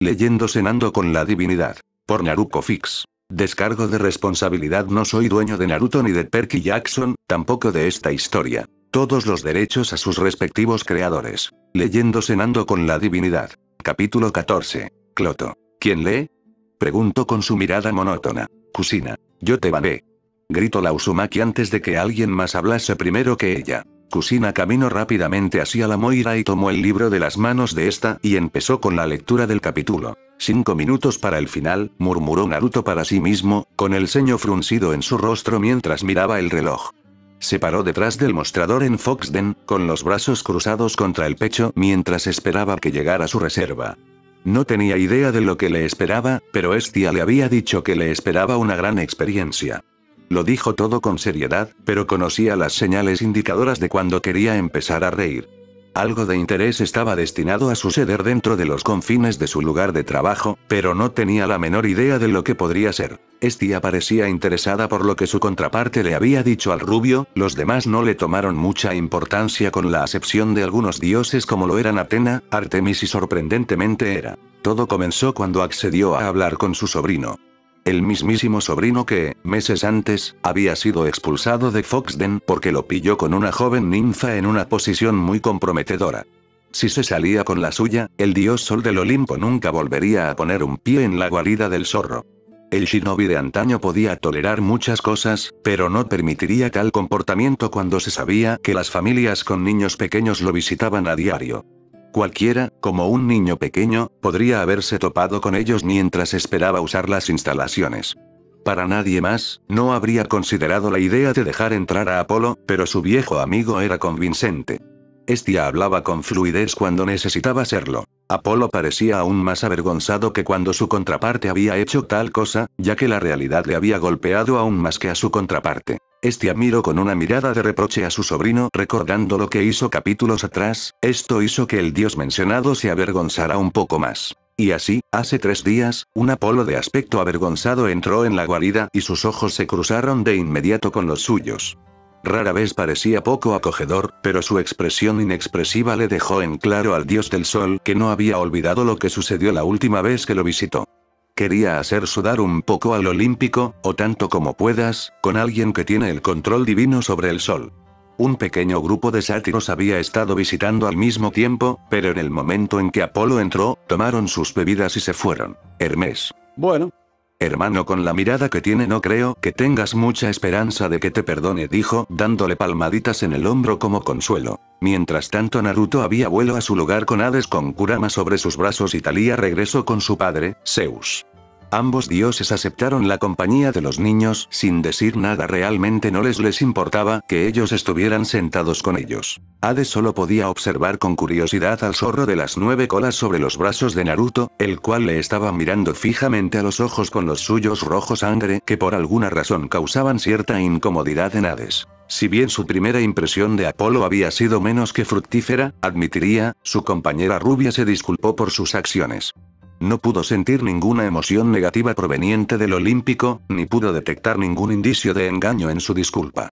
Leyendo Cenando con la Divinidad. Por Naruto Fix. Descargo de responsabilidad. No soy dueño de Naruto ni de Perky Jackson, tampoco de esta historia. Todos los derechos a sus respectivos creadores. Leyendo Cenando con la Divinidad. Capítulo 14. Cloto. ¿Quién lee? Preguntó con su mirada monótona. Kusina. Yo te bané. Gritó la Uzumaki antes de que alguien más hablase primero que ella. Kusina caminó rápidamente hacia la Moira y tomó el libro de las manos de esta y empezó con la lectura del capítulo. 5 minutos para el final, murmuró Naruto para sí mismo, con el ceño fruncido en su rostro mientras miraba el reloj. Se paró detrás del mostrador en Foxden, con los brazos cruzados contra el pecho mientras esperaba que llegara su reserva. No tenía idea de lo que le esperaba, pero Estia le había dicho que le esperaba una gran experiencia. Lo dijo todo con seriedad, pero conocía las señales indicadoras de cuando quería empezar a reír. Algo de interés estaba destinado a suceder dentro de los confines de su lugar de trabajo, pero no tenía la menor idea de lo que podría ser. Estia parecía interesada por lo que su contraparte le había dicho al rubio, los demás no le tomaron mucha importancia con la excepción de algunos dioses como lo eran Atena, Artemis y sorprendentemente Hera. Todo comenzó cuando accedió a hablar con su sobrino. El mismísimo sobrino que, meses antes, había sido expulsado de Foxden porque lo pilló con una joven ninfa en una posición muy comprometedora. Si se salía con la suya, el dios Sol del Olimpo nunca volvería a poner un pie en la guarida del zorro. El shinobi de antaño podía tolerar muchas cosas, pero no permitiría tal comportamiento cuando se sabía que las familias con niños pequeños lo visitaban a diario. Cualquiera, como un niño pequeño, podría haberse topado con ellos mientras esperaba usar las instalaciones. Para nadie más, no habría considerado la idea de dejar entrar a Apolo, pero su viejo amigo era convincente. Estia hablaba con fluidez cuando necesitaba serlo. Apolo parecía aún más avergonzado que cuando su contraparte había hecho tal cosa, ya que la realidad le había golpeado aún más que a su contraparte. Estia miró con una mirada de reproche a su sobrino recordando lo que hizo capítulos atrás, esto hizo que el dios mencionado se avergonzara un poco más. Y así, hace 3 días, un Apolo de aspecto avergonzado entró en la guarida y sus ojos se cruzaron de inmediato con los suyos. Rara vez parecía poco acogedor, pero su expresión inexpresiva le dejó en claro al dios del sol que no había olvidado lo que sucedió la última vez que lo visitó. Quería hacer sudar un poco al olímpico, o tanto como puedas, con alguien que tiene el control divino sobre el sol. Un pequeño grupo de sátiros había estado visitando al mismo tiempo, pero en el momento en que Apolo entró, tomaron sus bebidas y se fueron. Hermes. Bueno. Hermano, con la mirada que tiene no creo que tengas mucha esperanza de que te perdone, dijo, dándole palmaditas en el hombro como consuelo. Mientras tanto Naruto había vuelto a su lugar con Hades con Kurama sobre sus brazos y Thalía regresó con su padre, Zeus. Ambos dioses aceptaron la compañía de los niños sin decir nada, realmente no les importaba que ellos estuvieran sentados con ellos. Hades solo podía observar con curiosidad al zorro de las 9 colas sobre los brazos de Naruto, el cual le estaba mirando fijamente a los ojos con los suyos rojo sangre que por alguna razón causaban cierta incomodidad en Hades. Si bien su primera impresión de Apolo había sido menos que fructífera, admitiría, su compañera rubia se disculpó por sus acciones. No pudo sentir ninguna emoción negativa proveniente del olímpico, ni pudo detectar ningún indicio de engaño en su disculpa.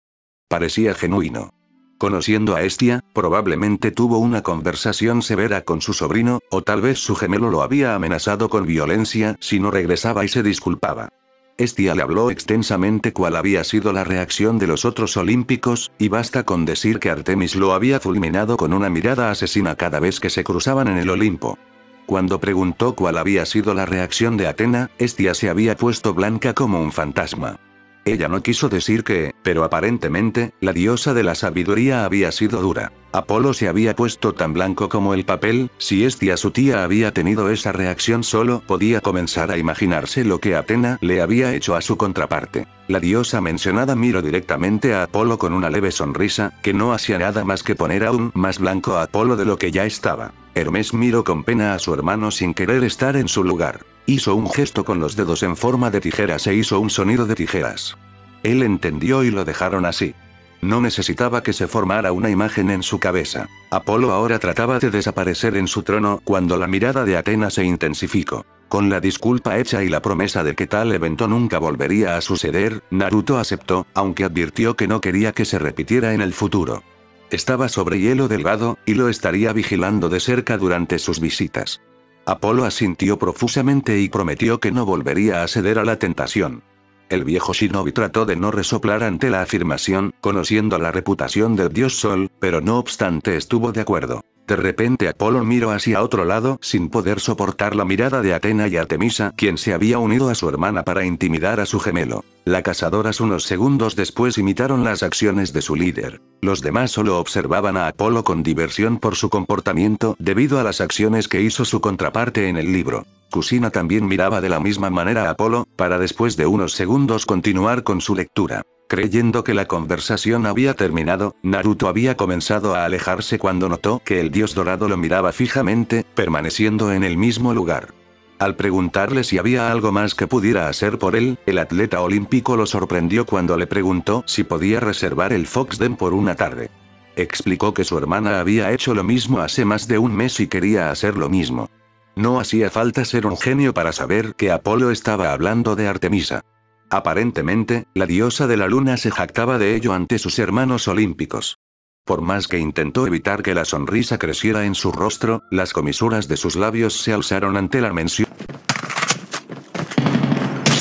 Parecía genuino. Conociendo a Estia, probablemente tuvo una conversación severa con su sobrino, o tal vez su gemelo lo había amenazado con violencia si no regresaba y se disculpaba. Estia le habló extensamente cuál había sido la reacción de los otros olímpicos, y basta con decir que Artemis lo había fulminado con una mirada asesina cada vez que se cruzaban en el Olimpo. Cuando preguntó cuál había sido la reacción de Atena, Estia se había puesto blanca como un fantasma. Ella no quiso decir que, pero aparentemente, la diosa de la sabiduría había sido dura. Apolo se había puesto tan blanco como el papel, si Estia su tía había tenido esa reacción solo podía comenzar a imaginarse lo que Atena le había hecho a su contraparte. La diosa mencionada miró directamente a Apolo con una leve sonrisa, que no hacía nada más que poner aún más blanco a Apolo de lo que ya estaba. Hermes miró con pena a su hermano sin querer estar en su lugar. Hizo un gesto con los dedos en forma de tijeras e hizo un sonido de tijeras. Él entendió y lo dejaron así. No necesitaba que se formara una imagen en su cabeza. Apolo ahora trataba de desaparecer en su trono cuando la mirada de Atena se intensificó. Con la disculpa hecha y la promesa de que tal evento nunca volvería a suceder, Naruto aceptó, aunque advirtió que no quería que se repitiera en el futuro. Estaba sobre hielo delgado, y lo estaría vigilando de cerca durante sus visitas. Apolo asintió profusamente y prometió que no volvería a ceder a la tentación. El viejo shinobi trató de no resoplar ante la afirmación, conociendo la reputación del dios Sol, pero no obstante estuvo de acuerdo. De repente Apolo miró hacia otro lado sin poder soportar la mirada de Atena y Artemisa, quien se había unido a su hermana para intimidar a su gemelo. Las cazadoras unos segundos después imitaron las acciones de su líder. Los demás solo observaban a Apolo con diversión por su comportamiento debido a las acciones que hizo su contraparte en el libro. Kusina también miraba de la misma manera a Apolo, para después de unos segundos continuar con su lectura. Creyendo que la conversación había terminado, Naruto había comenzado a alejarse cuando notó que el dios dorado lo miraba fijamente, permaneciendo en el mismo lugar. Al preguntarle si había algo más que pudiera hacer por él, el atleta olímpico lo sorprendió cuando le preguntó si podía reservar el Fox Den por una tarde. Explicó que su hermana había hecho lo mismo hace más de un mes y quería hacer lo mismo. No hacía falta ser un genio para saber que Apolo estaba hablando de Artemisa. Aparentemente, la diosa de la luna se jactaba de ello ante sus hermanos olímpicos. Por más que intentó evitar que la sonrisa creciera en su rostro, las comisuras de sus labios se alzaron ante la mención.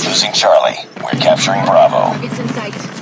Losing Charlie. We're capturing Bravo. It's in sight.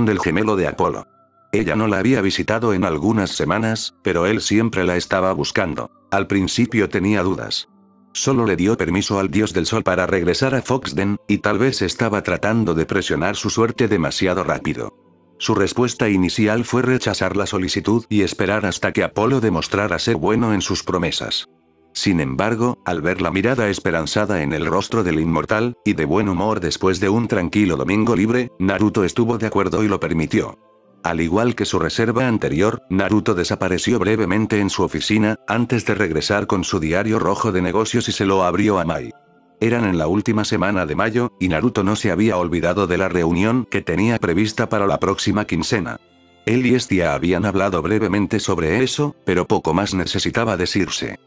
Del gemelo de Apolo. Ella no la había visitado en algunas semanas, pero él siempre la estaba buscando. Al principio tenía dudas. Solo le dio permiso al dios del sol para regresar a Foxden, y tal vez estaba tratando de presionar su suerte demasiado rápido. Su respuesta inicial fue rechazar la solicitud y esperar hasta que Apolo demostrara ser bueno en sus promesas. Sin embargo, al ver la mirada esperanzada en el rostro del inmortal, y de buen humor después de un tranquilo domingo libre, Naruto estuvo de acuerdo y lo permitió. Al igual que su reserva anterior, Naruto desapareció brevemente en su oficina, antes de regresar con su diario rojo de negocios y se lo abrió a Mai. Eran en la última semana de mayo, y Naruto no se había olvidado de la reunión que tenía prevista para la próxima quincena. Él y Estia habían hablado brevemente sobre eso, pero poco más necesitaba decirse.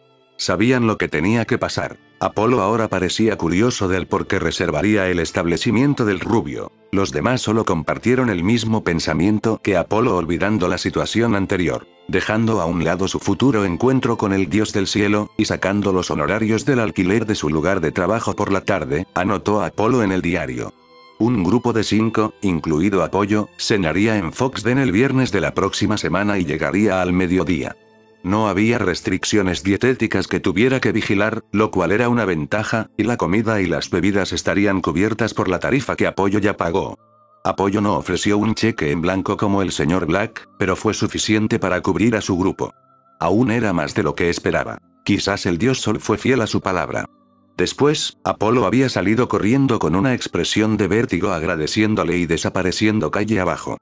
Sabían lo que tenía que pasar. Apolo ahora parecía curioso del por qué reservaría el establecimiento del rubio. Los demás solo compartieron el mismo pensamiento que Apolo, olvidando la situación anterior, dejando a un lado su futuro encuentro con el dios del cielo, y sacando los honorarios del alquiler de su lugar de trabajo por la tarde, anotó a Apolo en el diario. Un grupo de 5, incluido Apoyo, cenaría en Foxden el viernes de la próxima semana y llegaría al mediodía. No había restricciones dietéticas que tuviera que vigilar, lo cual era una ventaja, y la comida y las bebidas estarían cubiertas por la tarifa que Apoyo ya pagó. Apoyo no ofreció un cheque en blanco como el señor Black, pero fue suficiente para cubrir a su grupo. Aún era más de lo que esperaba. Quizás el dios Sol fue fiel a su palabra. Después, Apolo había salido corriendo con una expresión de vértigo agradeciéndole y desapareciendo calle abajo.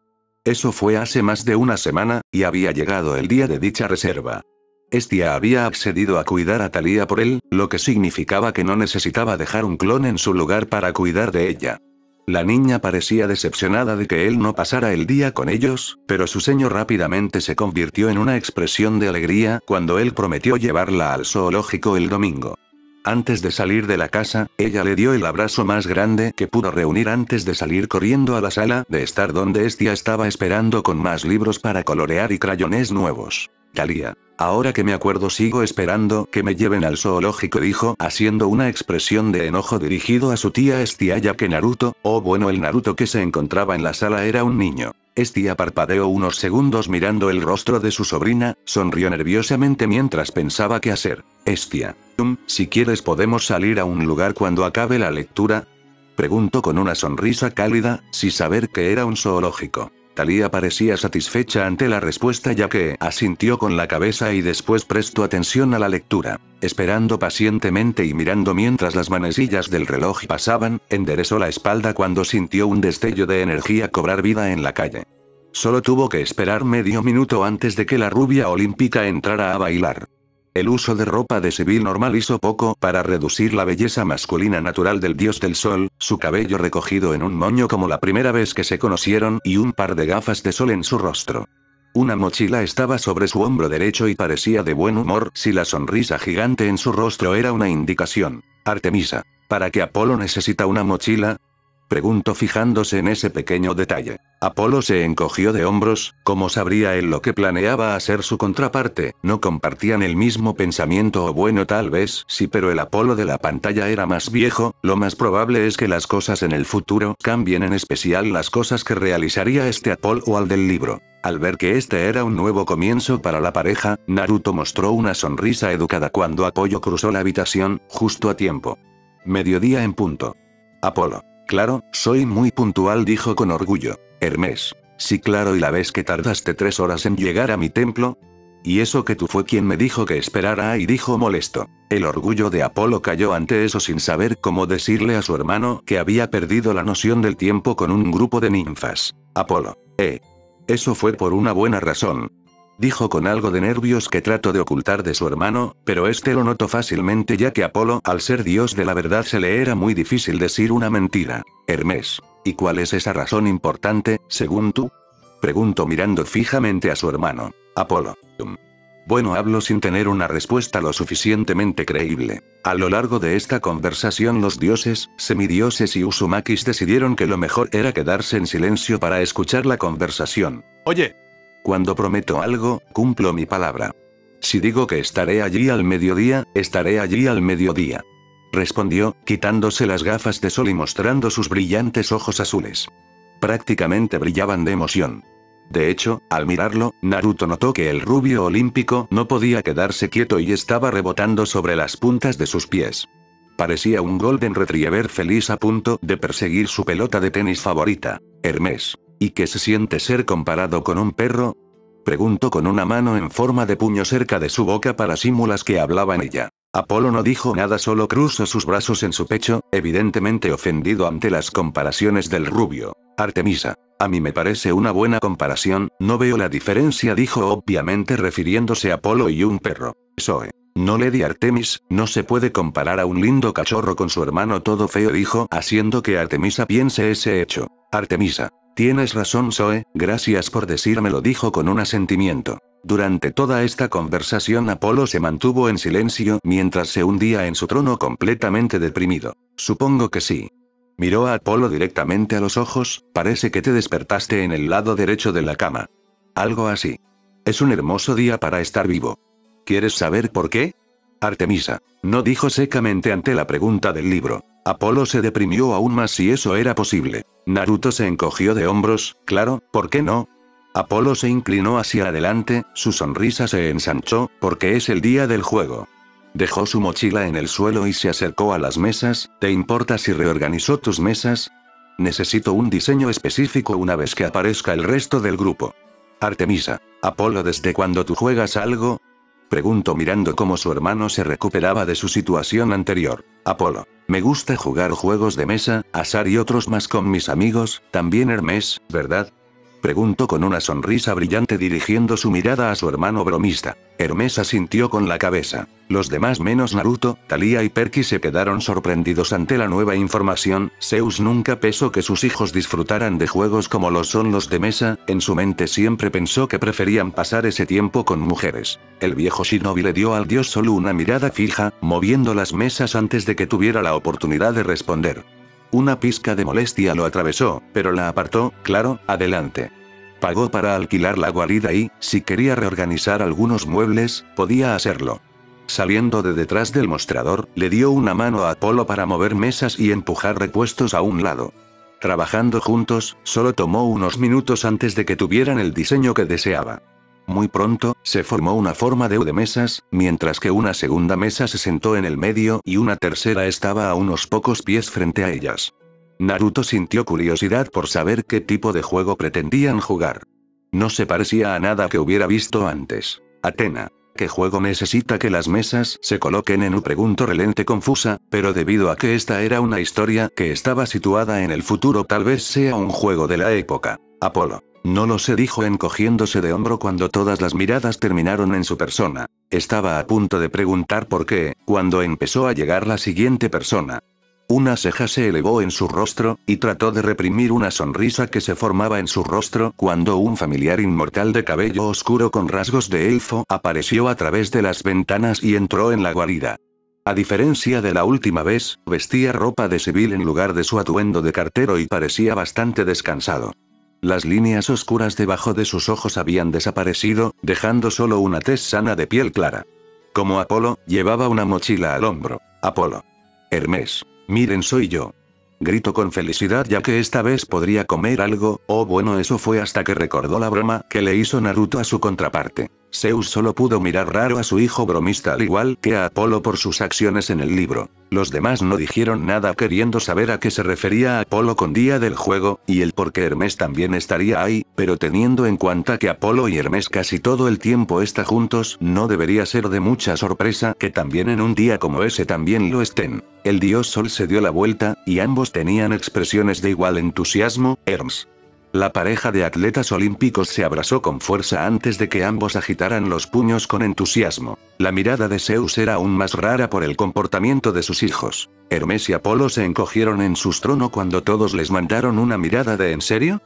Eso fue hace más de una semana, y había llegado el día de dicha reserva. Estia había accedido a cuidar a Thalía por él, lo que significaba que no necesitaba dejar un clon en su lugar para cuidar de ella. La niña parecía decepcionada de que él no pasara el día con ellos, pero su ceño rápidamente se convirtió en una expresión de alegría cuando él prometió llevarla al zoológico el domingo. Antes de salir de la casa, ella le dio el abrazo más grande que pudo reunir antes de salir corriendo a la sala de estar donde Estia estaba esperando con más libros para colorear y crayones nuevos. Thalía, ahora que me acuerdo sigo esperando que me lleven al zoológico, dijo, haciendo una expresión de enojo dirigido a su tía Estia, ya que Naruto, el Naruto que se encontraba en la sala era un niño. Estia parpadeó unos segundos mirando el rostro de su sobrina, sonrió nerviosamente mientras pensaba qué hacer. Estia, si quieres podemos salir a un lugar cuando acabe la lectura. Preguntó con una sonrisa cálida, sin saber que era un zoológico. Thalía parecía satisfecha ante la respuesta ya que asintió con la cabeza y después prestó atención a la lectura. Esperando pacientemente y mirando mientras las manecillas del reloj pasaban, enderezó la espalda cuando sintió un destello de energía cobrar vida en la calle. Solo tuvo que esperar medio minuto antes de que la rubia olímpica entrara a bailar. El uso de ropa de civil normal hizo poco para reducir la belleza masculina natural del dios del sol, su cabello recogido en un moño como la primera vez que se conocieron y un par de gafas de sol en su rostro. Una mochila estaba sobre su hombro derecho y parecía de buen humor si la sonrisa gigante en su rostro era una indicación. Artemisa, ¿para qué Apolo necesita una mochila? Preguntó fijándose en ese pequeño detalle. Apolo se encogió de hombros, ¿cómo sabría él lo que planeaba hacer su contraparte? No compartían el mismo pensamiento o bueno tal vez sí, pero el Apolo de la pantalla era más viejo, lo más probable es que las cosas en el futuro cambien, en especial las cosas que realizaría este Apolo al del libro. Al ver que este era un nuevo comienzo para la pareja, Naruto mostró una sonrisa educada cuando Apolo cruzó la habitación, justo a tiempo. Mediodía en punto. Apolo. Claro, soy muy puntual, dijo con orgullo. Hermes. Sí, claro, ¿y la vez que tardaste 3 horas en llegar a mi templo? Y eso que tú fue quien me dijo que esperara, y dijo molesto. El orgullo de Apolo cayó ante eso sin saber cómo decirle a su hermano que había perdido la noción del tiempo con un grupo de ninfas. Apolo. Eso fue por una buena razón. Dijo con algo de nervios que trató de ocultar de su hermano, pero este lo notó fácilmente ya que Apolo, al ser dios de la verdad, se le era muy difícil decir una mentira. Hermes. ¿Y cuál es esa razón importante, según tú? Preguntó mirando fijamente a su hermano. Apolo. Bueno, hablo sin tener una respuesta lo suficientemente creíble. A lo largo de esta conversación los dioses, semidioses y Uzumakis decidieron que lo mejor era quedarse en silencio para escuchar la conversación. Oye. Cuando prometo algo, cumplo mi palabra. Si digo que estaré allí al mediodía, estaré allí al mediodía. Respondió, quitándose las gafas de sol y mostrando sus brillantes ojos azules. Prácticamente brillaban de emoción. De hecho, al mirarlo, Naruto notó que el rubio olímpico no podía quedarse quieto y estaba rebotando sobre las puntas de sus pies. Parecía un Golden Retriever feliz a punto de perseguir su pelota de tenis favorita. Hermes. ¿Y qué se siente ser comparado con un perro? Preguntó con una mano en forma de puño cerca de su boca para simular que hablaba en ella. Apolo no dijo nada, solo cruzó sus brazos en su pecho, evidentemente ofendido ante las comparaciones del rubio. Artemisa. A mí me parece una buena comparación, no veo la diferencia, dijo obviamente refiriéndose a Apolo y un perro. Zoe. No, Lady Artemis, no se puede comparar a un lindo cachorro con su hermano todo feo, dijo, haciendo que Artemisa piense ese hecho. Artemisa. Tienes razón, Zoe, gracias por decírmelo, dijo con un asentimiento. Durante toda esta conversación Apolo se mantuvo en silencio mientras se hundía en su trono completamente deprimido. Supongo que sí. Miró a Apolo directamente a los ojos, parece que te despertaste en el lado derecho de la cama. Algo así. Es un hermoso día para estar vivo. ¿Quieres saber por qué? Artemisa. No, dijo secamente ante la pregunta del libro. Apolo se deprimió aún más si eso era posible. Naruto se encogió de hombros, claro, ¿por qué no? Apolo se inclinó hacia adelante, su sonrisa se ensanchó, porque es el día del juego. Dejó su mochila en el suelo y se acercó a las mesas. ¿Te importa si reorganizó tus mesas? Necesito un diseño específico una vez que aparezca el resto del grupo. Artemisa. Apolo, ¿desde cuándo tú juegas algo? Preguntó mirando cómo su hermano se recuperaba de su situación anterior. Apolo. Me gusta jugar juegos de mesa, azar y otros más con mis amigos, también Hermes, ¿verdad? Preguntó con una sonrisa brillante dirigiendo su mirada a su hermano bromista. Hermes asintió con la cabeza. Los demás menos Naruto, Thalía y Perky se quedaron sorprendidos ante la nueva información. Zeus nunca pensó que sus hijos disfrutaran de juegos como lo son los de mesa, en su mente siempre pensó que preferían pasar ese tiempo con mujeres. El viejo shinobi le dio al dios solo una mirada fija, moviendo las mesas antes de que tuviera la oportunidad de responder. Una pizca de molestia lo atravesó, pero la apartó. Claro, adelante. Pagó para alquilar la guarida y, si quería reorganizar algunos muebles, podía hacerlo. Saliendo de detrás del mostrador, le dio una mano a Apolo para mover mesas y empujar repuestos a un lado. Trabajando juntos, solo tomó unos minutos antes de que tuvieran el diseño que deseaba. Muy pronto, se formó una forma de U de mesas, mientras que una segunda mesa se sentó en el medio y una tercera estaba a unos pocos pies frente a ellas. Naruto sintió curiosidad por saber qué tipo de juego pretendían jugar. No se parecía a nada que hubiera visto antes. Atena. ¿Qué juego necesita que las mesas se coloquen en U? Preguntó relente confusa, pero debido a que esta era una historia que estaba situada en el futuro, tal vez sea un juego de la época. Apolo. No lo sé, dijo encogiéndose de hombro cuando todas las miradas terminaron en su persona. Estaba a punto de preguntar por qué, cuando empezó a llegar la siguiente persona. Una ceja se elevó en su rostro, y trató de reprimir una sonrisa que se formaba en su rostro cuando un familiar inmortal de cabello oscuro con rasgos de elfo apareció a través de las ventanas y entró en la guarida. A diferencia de la última vez, vestía ropa de civil en lugar de su atuendo de cartero y parecía bastante descansado. Las líneas oscuras debajo de sus ojos habían desaparecido, dejando solo una tez sana de piel clara. Como Apolo, llevaba una mochila al hombro. Apolo. Hermes. Miren, soy yo. Gritó con felicidad ya que esta vez podría comer algo, o bueno, eso fue hasta que recordó la broma que le hizo Naruto a su contraparte. Zeus solo pudo mirar raro a su hijo bromista al igual que a Apolo por sus acciones en el libro. Los demás no dijeron nada queriendo saber a qué se refería Apolo con día del juego, y el por qué Hermes también estaría ahí, pero teniendo en cuenta que Apolo y Hermes casi todo el tiempo están juntos, no debería ser de mucha sorpresa que también en un día como ese también lo estén. El dios Sol se dio la vuelta, y ambos tenían expresiones de igual entusiasmo. Hermes. La pareja de atletas olímpicos se abrazó con fuerza antes de que ambos agitaran los puños con entusiasmo. La mirada de Zeus era aún más rara por el comportamiento de sus hijos. Hermes y Apolo se encogieron en sus tronos cuando todos les mandaron una mirada de ¿en serio?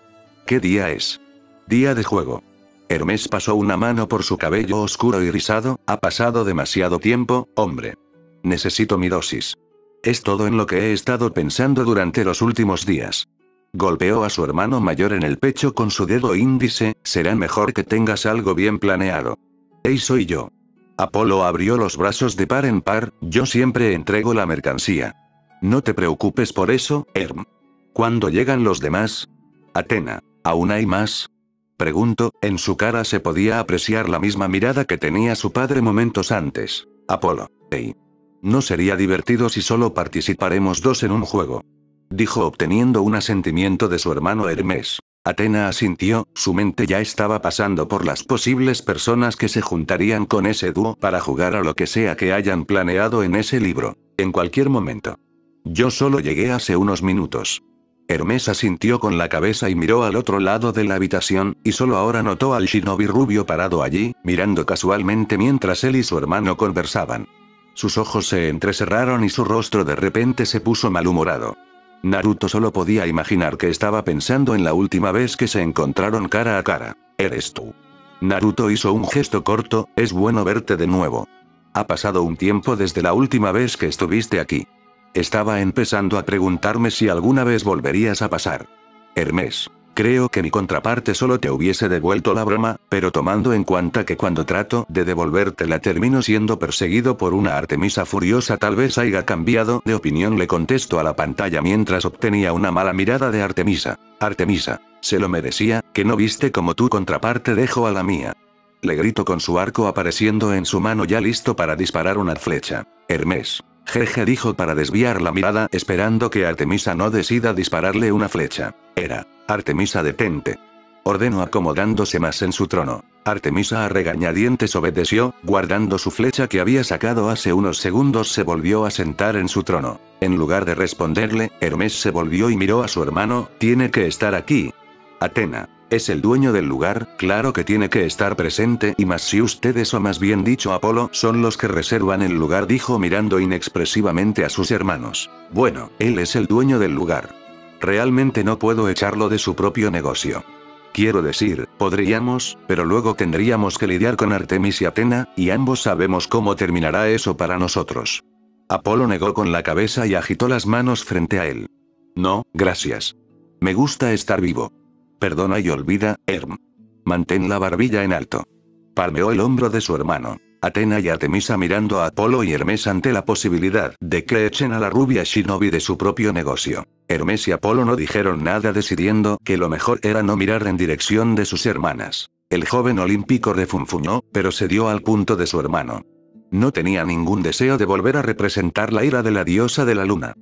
¿Qué día es? Día de juego. Hermes pasó una mano por su cabello oscuro y rizado. Ha pasado demasiado tiempo, hombre. Necesito mi dosis. Es todo en lo que he estado pensando durante los últimos días. Golpeó a su hermano mayor en el pecho con su dedo índice. Será mejor que tengas algo bien planeado. Hey, soy yo. Apolo abrió los brazos de par en par. Yo siempre entrego la mercancía. No te preocupes por eso, Herm. ¿Cuándo llegan los demás? Atena. ¿Aún hay más? Preguntó. En su cara se podía apreciar la misma mirada que tenía su padre momentos antes. Apolo. Hey. No sería divertido si solo participaremos dos en un juego. Dijo obteniendo un asentimiento de su hermano Hermes. Atena asintió, su mente ya estaba pasando por las posibles personas que se juntarían con ese dúo para jugar a lo que sea que hayan planeado en ese libro. En cualquier momento. Yo solo llegué hace unos minutos. Hermes asintió con la cabeza y miró al otro lado de la habitación, y solo ahora notó al shinobi rubio parado allí, mirando casualmente mientras él y su hermano conversaban. Sus ojos se entrecerraron y su rostro de repente se puso malhumorado. Naruto solo podía imaginar que estaba pensando en la última vez que se encontraron cara a cara. ¿Eres tú? Naruto hizo un gesto corto. Es bueno verte de nuevo. Ha pasado un tiempo desde la última vez que estuviste aquí. Estaba empezando a preguntarme si alguna vez volverías a pasar. Hermes. Creo que mi contraparte solo te hubiese devuelto la broma, pero tomando en cuenta que cuando trato de devolvértela termino siendo perseguido por una Artemisa furiosa, tal vez haya cambiado de opinión, le contestó a la pantalla mientras obtenía una mala mirada de Artemisa. Artemisa, se lo merecía, que no viste como tu contraparte dejó a la mía. Le gritó con su arco apareciendo en su mano ya listo para disparar una flecha. Hermes. Jeje, dijo para desviar la mirada esperando que Artemisa no decida dispararle una flecha. Era. Artemisa, detente. Ordenó acomodándose más en su trono. Artemisa a regañadientes obedeció, guardando su flecha que había sacado hace unos segundos. Se volvió a sentar en su trono. En lugar de responderle, Hermes se volvió y miró a su hermano. Tiene que estar aquí. Atena. Es el dueño del lugar, claro que tiene que estar presente, y más si ustedes, o más bien dicho Apolo, son los que reservan el lugar, dijo mirando inexpresivamente a sus hermanos. Bueno, él es el dueño del lugar. Realmente no puedo echarlo de su propio negocio. Quiero decir, podríamos, pero luego tendríamos que lidiar con Artemis y Atena, y ambos sabemos cómo terminará eso para nosotros. Apolo negó con la cabeza y agitó las manos frente a él. No, gracias. Me gusta estar vivo. Perdona y olvida, Herm. Mantén la barbilla en alto. Palmeó el hombro de su hermano. Atena y Artemisa mirando a Apolo y Hermes ante la posibilidad de que echen a la rubia shinobi de su propio negocio. Hermes y Apolo no dijeron nada, decidiendo que lo mejor era no mirar en dirección de sus hermanas. El joven olímpico refunfuñó, pero se dio al punto de su hermano. No tenía ningún deseo de volver a representar la ira de la diosa de la luna.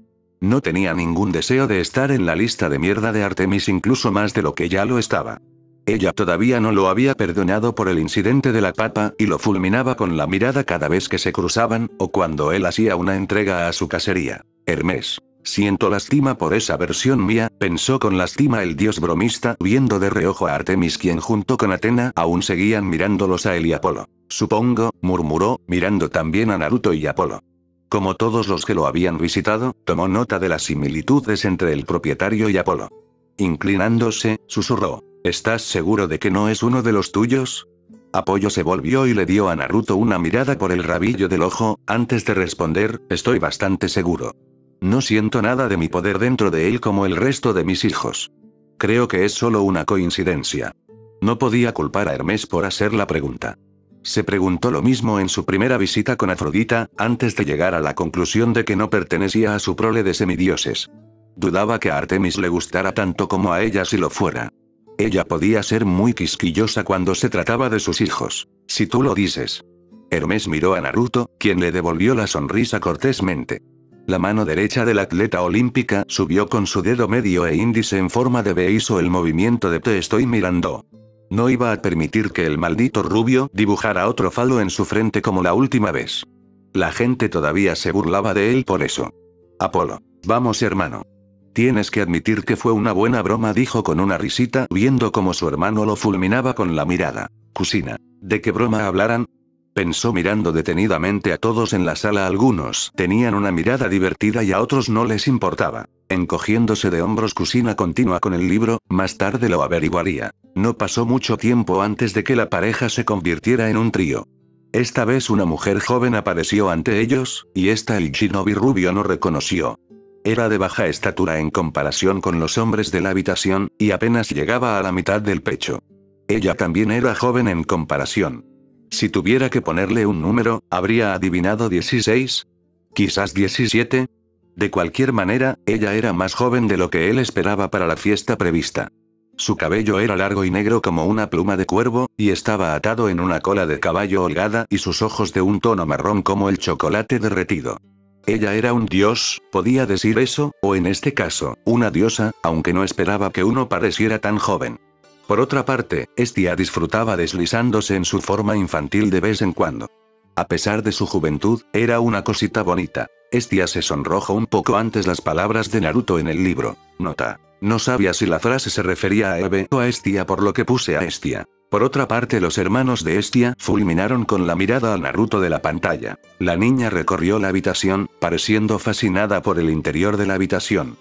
No tenía ningún deseo de estar en la lista de mierda de Artemis, incluso más de lo que ya lo estaba. Ella todavía no lo había perdonado por el incidente de la papa, y lo fulminaba con la mirada cada vez que se cruzaban, o cuando él hacía una entrega a su cacería. Hermes. Siento lástima por esa versión mía, pensó con lástima el dios bromista, viendo de reojo a Artemis, quien junto con Atena aún seguían mirándolos a él y Apolo. Supongo, murmuró, mirando también a Naruto y Apolo. Como todos los que lo habían visitado, tomó nota de las similitudes entre el propietario y Apolo. Inclinándose, susurró: ¿Estás seguro de que no es uno de los tuyos? Apollo se volvió y le dio a Naruto una mirada por el rabillo del ojo, antes de responder: estoy bastante seguro. No siento nada de mi poder dentro de él como el resto de mis hijos. Creo que es solo una coincidencia. No podía culpar a Hermes por hacer la pregunta. Se preguntó lo mismo en su primera visita con Afrodita, antes de llegar a la conclusión de que no pertenecía a su prole de semidioses. Dudaba que a Artemis le gustara tanto como a ella si lo fuera. Ella podía ser muy quisquillosa cuando se trataba de sus hijos. Si tú lo dices. Hermes miró a Naruto, quien le devolvió la sonrisa cortésmente. La mano derecha de la atleta olímpica subió con su dedo medio e índice en forma de V. Hizo el movimiento de te estoy mirando. No iba a permitir que el maldito rubio dibujara otro falo en su frente como la última vez. La gente todavía se burlaba de él por eso. Apolo. Vamos, hermano. Tienes que admitir que fue una buena broma, dijo con una risita, viendo cómo su hermano lo fulminaba con la mirada. Cusina. ¿De qué broma hablaran? Pensó mirando detenidamente a todos en la sala. Algunos tenían una mirada divertida y a otros no les importaba. Encogiéndose de hombros, Cusina continúa con el libro: más tarde lo averiguaría. No pasó mucho tiempo antes de que la pareja se convirtiera en un trío. Esta vez una mujer joven apareció ante ellos, y esta el shinobi rubio no reconoció. Era de baja estatura en comparación con los hombres de la habitación, y apenas llegaba a la mitad del pecho. Ella también era joven en comparación. Si tuviera que ponerle un número, ¿habría adivinado 16? ¿Quizás 17? De cualquier manera, ella era más joven de lo que él esperaba para la fiesta prevista. Su cabello era largo y negro como una pluma de cuervo, y estaba atado en una cola de caballo holgada, y sus ojos de un tono marrón como el chocolate derretido. Ella era un dios, podía decir eso, o en este caso, una diosa, aunque no esperaba que uno pareciera tan joven. Por otra parte, Hestia disfrutaba deslizándose en su forma infantil de vez en cuando. A pesar de su juventud, era una cosita bonita. Hestia se sonrojó un poco antes las palabras de Naruto en el libro. Nota. No sabía si la frase se refería a Eve o a Hestia, por lo que puse a Hestia. Por otra parte, los hermanos de Hestia fulminaron con la mirada al Naruto de la pantalla. La niña recorrió la habitación, pareciendo fascinada por el interior de la habitación.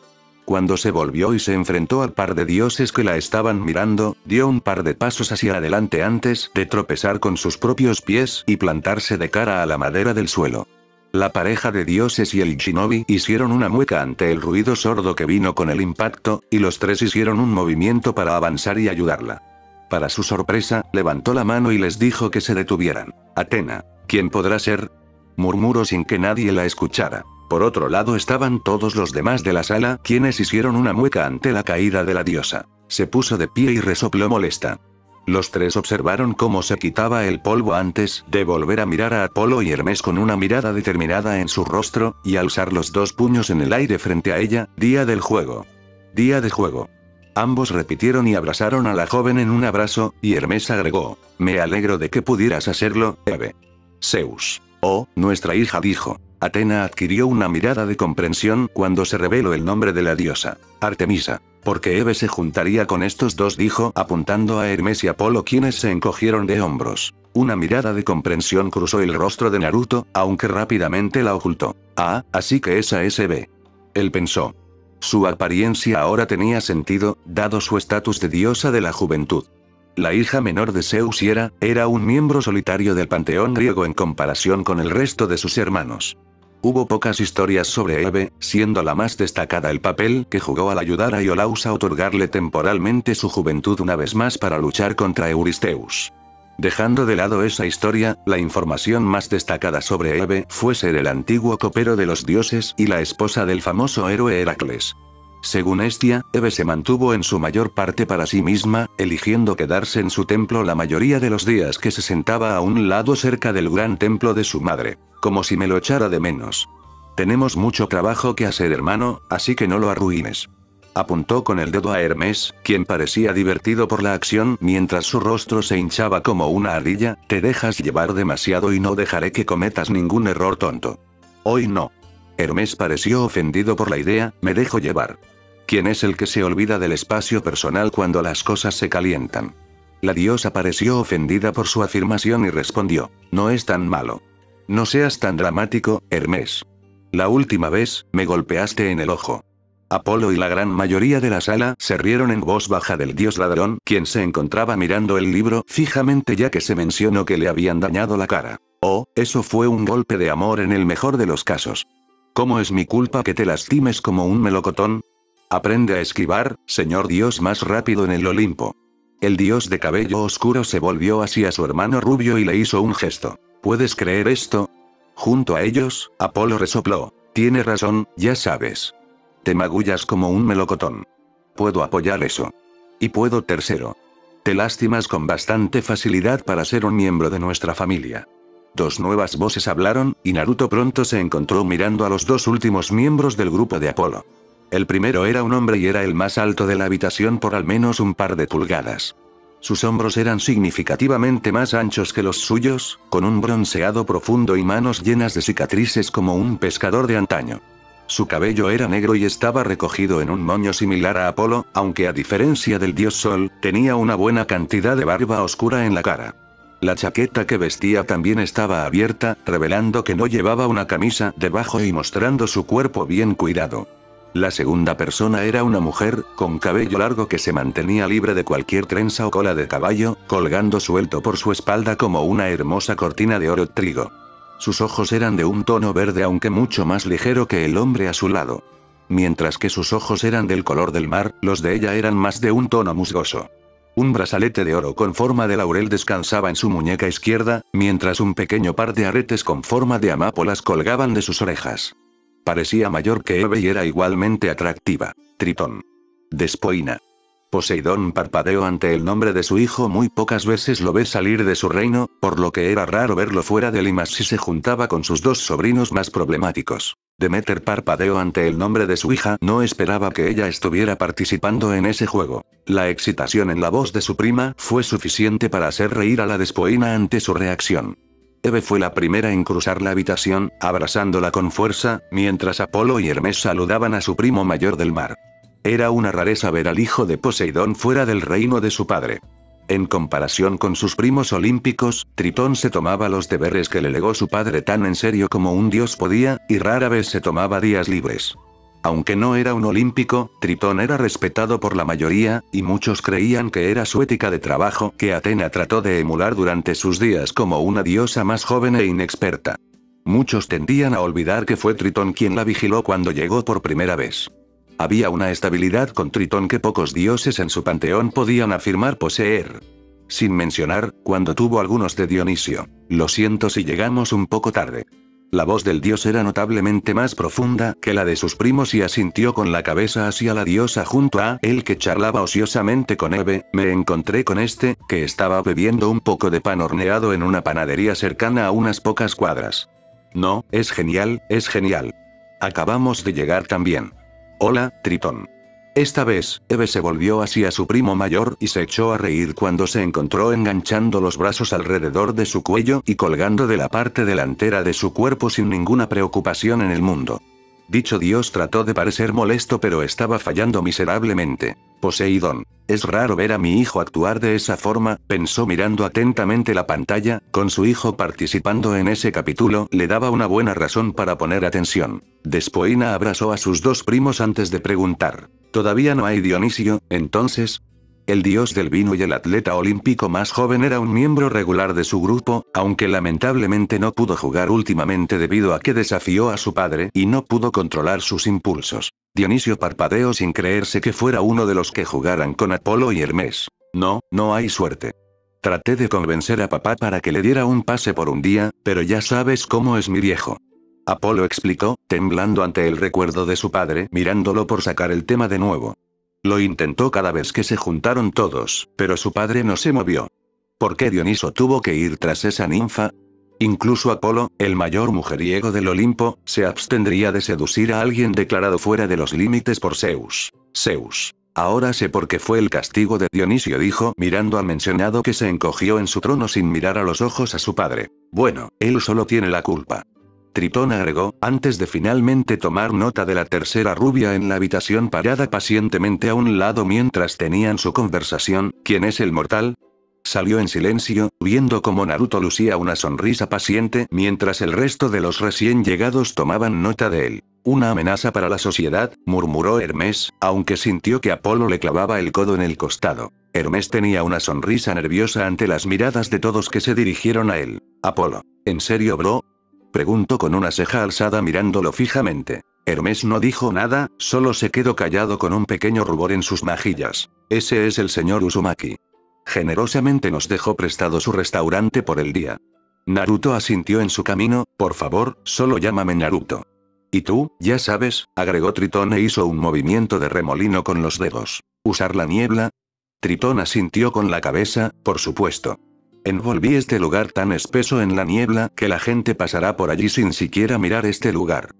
Cuando se volvió y se enfrentó al par de dioses que la estaban mirando, dio un par de pasos hacia adelante antes de tropezar con sus propios pies y plantarse de cara a la madera del suelo. La pareja de dioses y el shinobi hicieron una mueca ante el ruido sordo que vino con el impacto, y los tres hicieron un movimiento para avanzar y ayudarla. Para su sorpresa, levantó la mano y les dijo que se detuvieran. Atena. ¿Quién podrá ser? Murmuró sin que nadie la escuchara. Por otro lado estaban todos los demás de la sala, quienes hicieron una mueca ante la caída de la diosa. Se puso de pie y resopló molesta. Los tres observaron cómo se quitaba el polvo antes de volver a mirar a Apolo y Hermes con una mirada determinada en su rostro, y alzar los dos puños en el aire frente a ella. Día del juego. Día de juego. Ambos repitieron y abrazaron a la joven en un abrazo, y Hermes agregó: me alegro de que pudieras hacerlo, Eve. Zeus. Oh, nuestra hija, dijo. Atena adquirió una mirada de comprensión cuando se reveló el nombre de la diosa. Artemisa. Porque Eve se juntaría con estos dos, dijo, apuntando a Hermes y Apolo, quienes se encogieron de hombros. Una mirada de comprensión cruzó el rostro de Naruto, aunque rápidamente la ocultó. Ah, así que esa es Eve. Él pensó. Su apariencia ahora tenía sentido, dado su estatus de diosa de la juventud. La hija menor de Zeus y era un miembro solitario del panteón griego en comparación con el resto de sus hermanos. Hubo pocas historias sobre Eve, siendo la más destacada el papel que jugó al ayudar a Iolaus a otorgarle temporalmente su juventud una vez más para luchar contra Eurystheus. Dejando de lado esa historia, la información más destacada sobre Eve fue ser el antiguo copero de los dioses y la esposa del famoso héroe Heracles. Según Hestia, Eve se mantuvo en su mayor parte para sí misma, eligiendo quedarse en su templo la mayoría de los días que se sentaba a un lado cerca del gran templo de su madre. Como si me lo echara de menos. Tenemos mucho trabajo que hacer, hermano, así que no lo arruines. Apuntó con el dedo a Hermes, quien parecía divertido por la acción mientras su rostro se hinchaba como una ardilla. Te dejas llevar demasiado y no dejaré que cometas ningún error tonto. Hoy no. Hermes pareció ofendido por la idea. Me dejo llevar. ¿Quién es el que se olvida del espacio personal cuando las cosas se calientan? La diosa pareció ofendida por su afirmación y respondió. No es tan malo. No seas tan dramático, Hermes. La última vez, me golpeaste en el ojo. Apolo y la gran mayoría de la sala se rieron en voz baja del dios ladrón, quien se encontraba mirando el libro fijamente ya que se mencionó que le habían dañado la cara. Oh, eso fue un golpe de amor en el mejor de los casos. ¿Cómo es mi culpa que te lastimes como un melocotón? Aprende a esquivar, señor dios más rápido en el Olimpo. El dios de cabello oscuro se volvió hacia su hermano rubio y le hizo un gesto. ¿Puedes creer esto? Junto a ellos, Apolo resopló. Tiene razón, ya sabes. Te magullas como un melocotón. Puedo apoyar eso. Y puedo tercero. Te lastimas con bastante facilidad para ser un miembro de nuestra familia. Dos nuevas voces hablaron, y Naruto pronto se encontró mirando a los dos últimos miembros del grupo de Apolo. El primero era un hombre y era el más alto de la habitación por al menos un par de pulgadas. Sus hombros eran significativamente más anchos que los suyos, con un bronceado profundo y manos llenas de cicatrices como un pescador de antaño. Su cabello era negro y estaba recogido en un moño similar a Apolo, aunque a diferencia del dios Sol, tenía una buena cantidad de barba oscura en la cara. La chaqueta que vestía también estaba abierta, revelando que no llevaba una camisa debajo y mostrando su cuerpo bien cuidado. La segunda persona era una mujer, con cabello largo que se mantenía libre de cualquier trenza o cola de caballo, colgando suelto por su espalda como una hermosa cortina de oro trigo. Sus ojos eran de un tono verde aunque mucho más ligero que el hombre a su lado. Mientras que sus ojos eran del color del mar, los de ella eran más de un tono musgoso. Un brazalete de oro con forma de laurel descansaba en su muñeca izquierda, mientras un pequeño par de aretes con forma de amápolas colgaban de sus orejas. Parecía mayor que Eve y era igualmente atractiva. Tritón. Despoina. Poseidón parpadeó ante el nombre de su hijo. Muy pocas veces lo ve salir de su reino, por lo que era raro verlo fuera de él y más si se juntaba con sus dos sobrinos más problemáticos. Demeter parpadeó ante el nombre de su hija. No esperaba que ella estuviera participando en ese juego. La excitación en la voz de su prima fue suficiente para hacer reír a la Despoina ante su reacción. Eve fue la primera en cruzar la habitación, abrazándola con fuerza, mientras Apolo y Hermes saludaban a su primo mayor del mar. Era una rareza ver al hijo de Poseidón fuera del reino de su padre. En comparación con sus primos olímpicos, Tritón se tomaba los deberes que le legó su padre tan en serio como un dios podía, y rara vez se tomaba días libres. Aunque no era un olímpico, Tritón era respetado por la mayoría, y muchos creían que era su ética de trabajo que Atena trató de emular durante sus días como una diosa más joven e inexperta. Muchos tendían a olvidar que fue Tritón quien la vigiló cuando llegó por primera vez. Había una estabilidad con Tritón que pocos dioses en su panteón podían afirmar poseer. Sin mencionar, cuando tuvo algunos de Dionisio. Lo siento si llegamos un poco tarde. La voz del dios era notablemente más profunda que la de sus primos y asintió con la cabeza hacia la diosa junto a él que charlaba ociosamente con Eve. Me encontré con este, que estaba bebiendo un poco de pan horneado en una panadería cercana a unas pocas cuadras. No, es genial, es genial. Acabamos de llegar también. Hola, Tritón. Esta vez, Eve se volvió hacia su primo mayor y se echó a reír cuando se encontró enganchando los brazos alrededor de su cuello y colgando de la parte delantera de su cuerpo sin ninguna preocupación en el mundo. Dicho dios trató de parecer molesto pero estaba fallando miserablemente. Poseidón. Es raro ver a mi hijo actuar de esa forma, pensó mirando atentamente la pantalla, con su hijo participando en ese capítulo, le daba una buena razón para poner atención. Despoina abrazó a sus dos primos antes de preguntar. ¿Todavía no hay Dionisio, entonces? El dios del vino y el atleta olímpico más joven era un miembro regular de su grupo, aunque lamentablemente no pudo jugar últimamente debido a que desafió a su padre y no pudo controlar sus impulsos. Dionisio parpadeó sin creerse que fuera uno de los que jugaran con Apolo y Hermes. No, no hay suerte. Traté de convencer a papá para que le diera un pase por un día, pero ya sabes cómo es mi viejo. Apolo explicó, temblando ante el recuerdo de su padre, mirándolo por sacar el tema de nuevo. Lo intentó cada vez que se juntaron todos, pero su padre no se movió. ¿Por qué Dioniso tuvo que ir tras esa ninfa? Incluso Apolo, el mayor mujeriego del Olimpo, se abstendría de seducir a alguien declarado fuera de los límites por Zeus. Zeus. Ahora sé por qué fue el castigo de Dionisio, dijo mirando al mencionado que se encogió en su trono sin mirar a los ojos a su padre. Bueno, él solo tiene la culpa. Tritón agregó, antes de finalmente tomar nota de la tercera rubia en la habitación parada pacientemente a un lado mientras tenían su conversación. ¿Quién es el mortal? Salió en silencio, viendo cómo Naruto lucía una sonrisa paciente mientras el resto de los recién llegados tomaban nota de él. Una amenaza para la sociedad, murmuró Hermes, aunque sintió que Apolo le clavaba el codo en el costado. Hermes tenía una sonrisa nerviosa ante las miradas de todos que se dirigieron a él. Apolo, ¿en serio, bro? Preguntó con una ceja alzada mirándolo fijamente. Hermes no dijo nada, solo se quedó callado con un pequeño rubor en sus mejillas. Ese es el señor Uzumaki. Generosamente nos dejó prestado su restaurante por el día. Naruto asintió en su camino, por favor, solo llámame Naruto. Y tú, ya sabes, agregó Tritón e hizo un movimiento de remolino con los dedos. ¿Usar la niebla? Tritón asintió con la cabeza, por supuesto. Envolví este lugar tan espeso en la niebla que la gente pasará por allí sin siquiera mirar este lugar.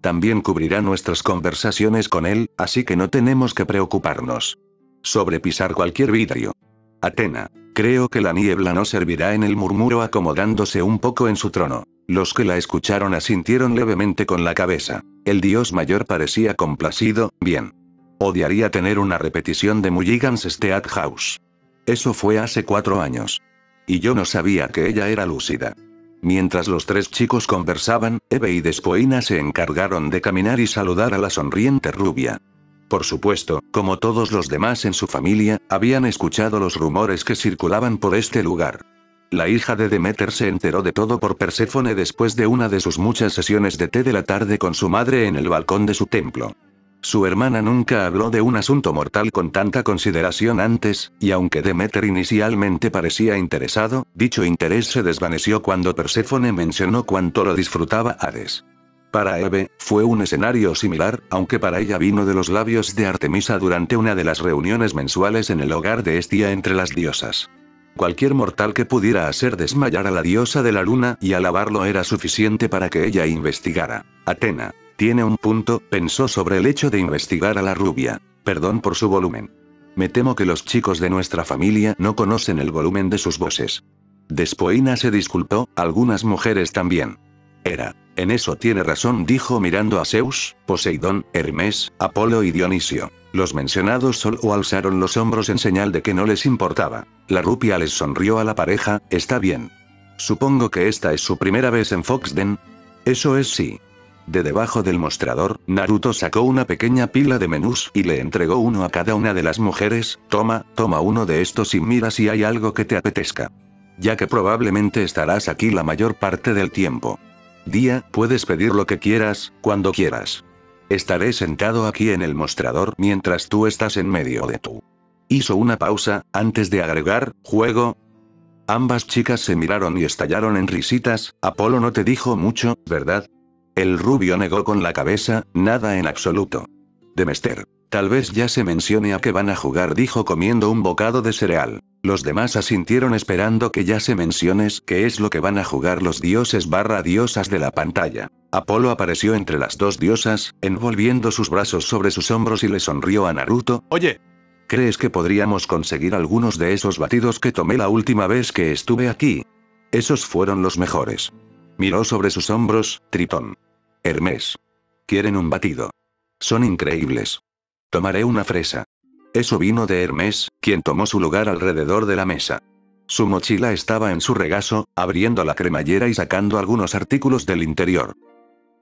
También cubrirá nuestras conversaciones con él, así que no tenemos que preocuparnos sobre pisar cualquier vidrio. Atena. Creo que la niebla no servirá en el murmuró acomodándose un poco en su trono. Los que la escucharon asintieron levemente con la cabeza. El dios mayor parecía complacido, bien. Odiaría tener una repetición de Mulligan's Steakhouse. Eso fue hace 4 años. Y yo no sabía que ella era lúcida. Mientras los 3 chicos conversaban, Eve y Despoina se encargaron de caminar y saludar a la sonriente rubia. Por supuesto, como todos los demás en su familia, habían escuchado los rumores que circulaban por este lugar. La hija de Demeter se enteró de todo por Perséfone después de una de sus muchas sesiones de té de la tarde con su madre en el balcón de su templo. Su hermana nunca habló de un asunto mortal con tanta consideración antes, y aunque Demeter inicialmente parecía interesado, dicho interés se desvaneció cuando Perséfone mencionó cuánto lo disfrutaba Hades. Para Eve, fue un escenario similar, aunque para ella vino de los labios de Artemisa durante una de las reuniones mensuales en el hogar de Hestia entre las diosas. Cualquier mortal que pudiera hacer desmayar a la diosa de la luna y alabarlo era suficiente para que ella investigara. Atena. Tiene un punto, pensó sobre el hecho de investigar a la rubia. Perdón por su volumen. Me temo que los chicos de nuestra familia no conocen el volumen de sus voces. Despoina se disculpó, algunas mujeres también. En eso tiene razón, dijo mirando a Zeus, Poseidón, Hermes, Apolo y Dionisio. Los mencionados solo alzaron los hombros en señal de que no les importaba. La rubia les sonrió a la pareja, está bien. Supongo que esta es su primera vez en Foxden. Eso es sí. De debajo del mostrador, Naruto sacó una pequeña pila de menús y le entregó uno a cada una de las mujeres. Toma uno de estos y mira si hay algo que te apetezca. Ya que probablemente estarás aquí la mayor parte del tiempo. Día, puedes pedir lo que quieras, cuando quieras. Estaré sentado aquí en el mostrador mientras tú estás en medio de tú. Hizo una pausa, antes de agregar, juego. Ambas chicas se miraron y estallaron en risitas. Apolo no te dijo mucho, ¿verdad? El rubio negó con la cabeza, nada en absoluto. Demester. Tal vez ya se mencione a qué van a jugar, dijo comiendo un bocado de cereal. Los demás asintieron esperando que ya se menciones qué es lo que van a jugar los dioses/diosas de la pantalla. Apolo apareció entre las 2 diosas, envolviendo sus brazos sobre sus hombros y le sonrió a Naruto. Oye, ¿crees que podríamos conseguir algunos de esos batidos que tomé la última vez que estuve aquí? Esos fueron los mejores. Miró sobre sus hombros, Tritón. Hermes. ¿Quieren un batido? Son increíbles. Tomaré una fresa. Eso vino de Hermes, quien tomó su lugar alrededor de la mesa. Su mochila estaba en su regazo, abriendo la cremallera y sacando algunos artículos del interior.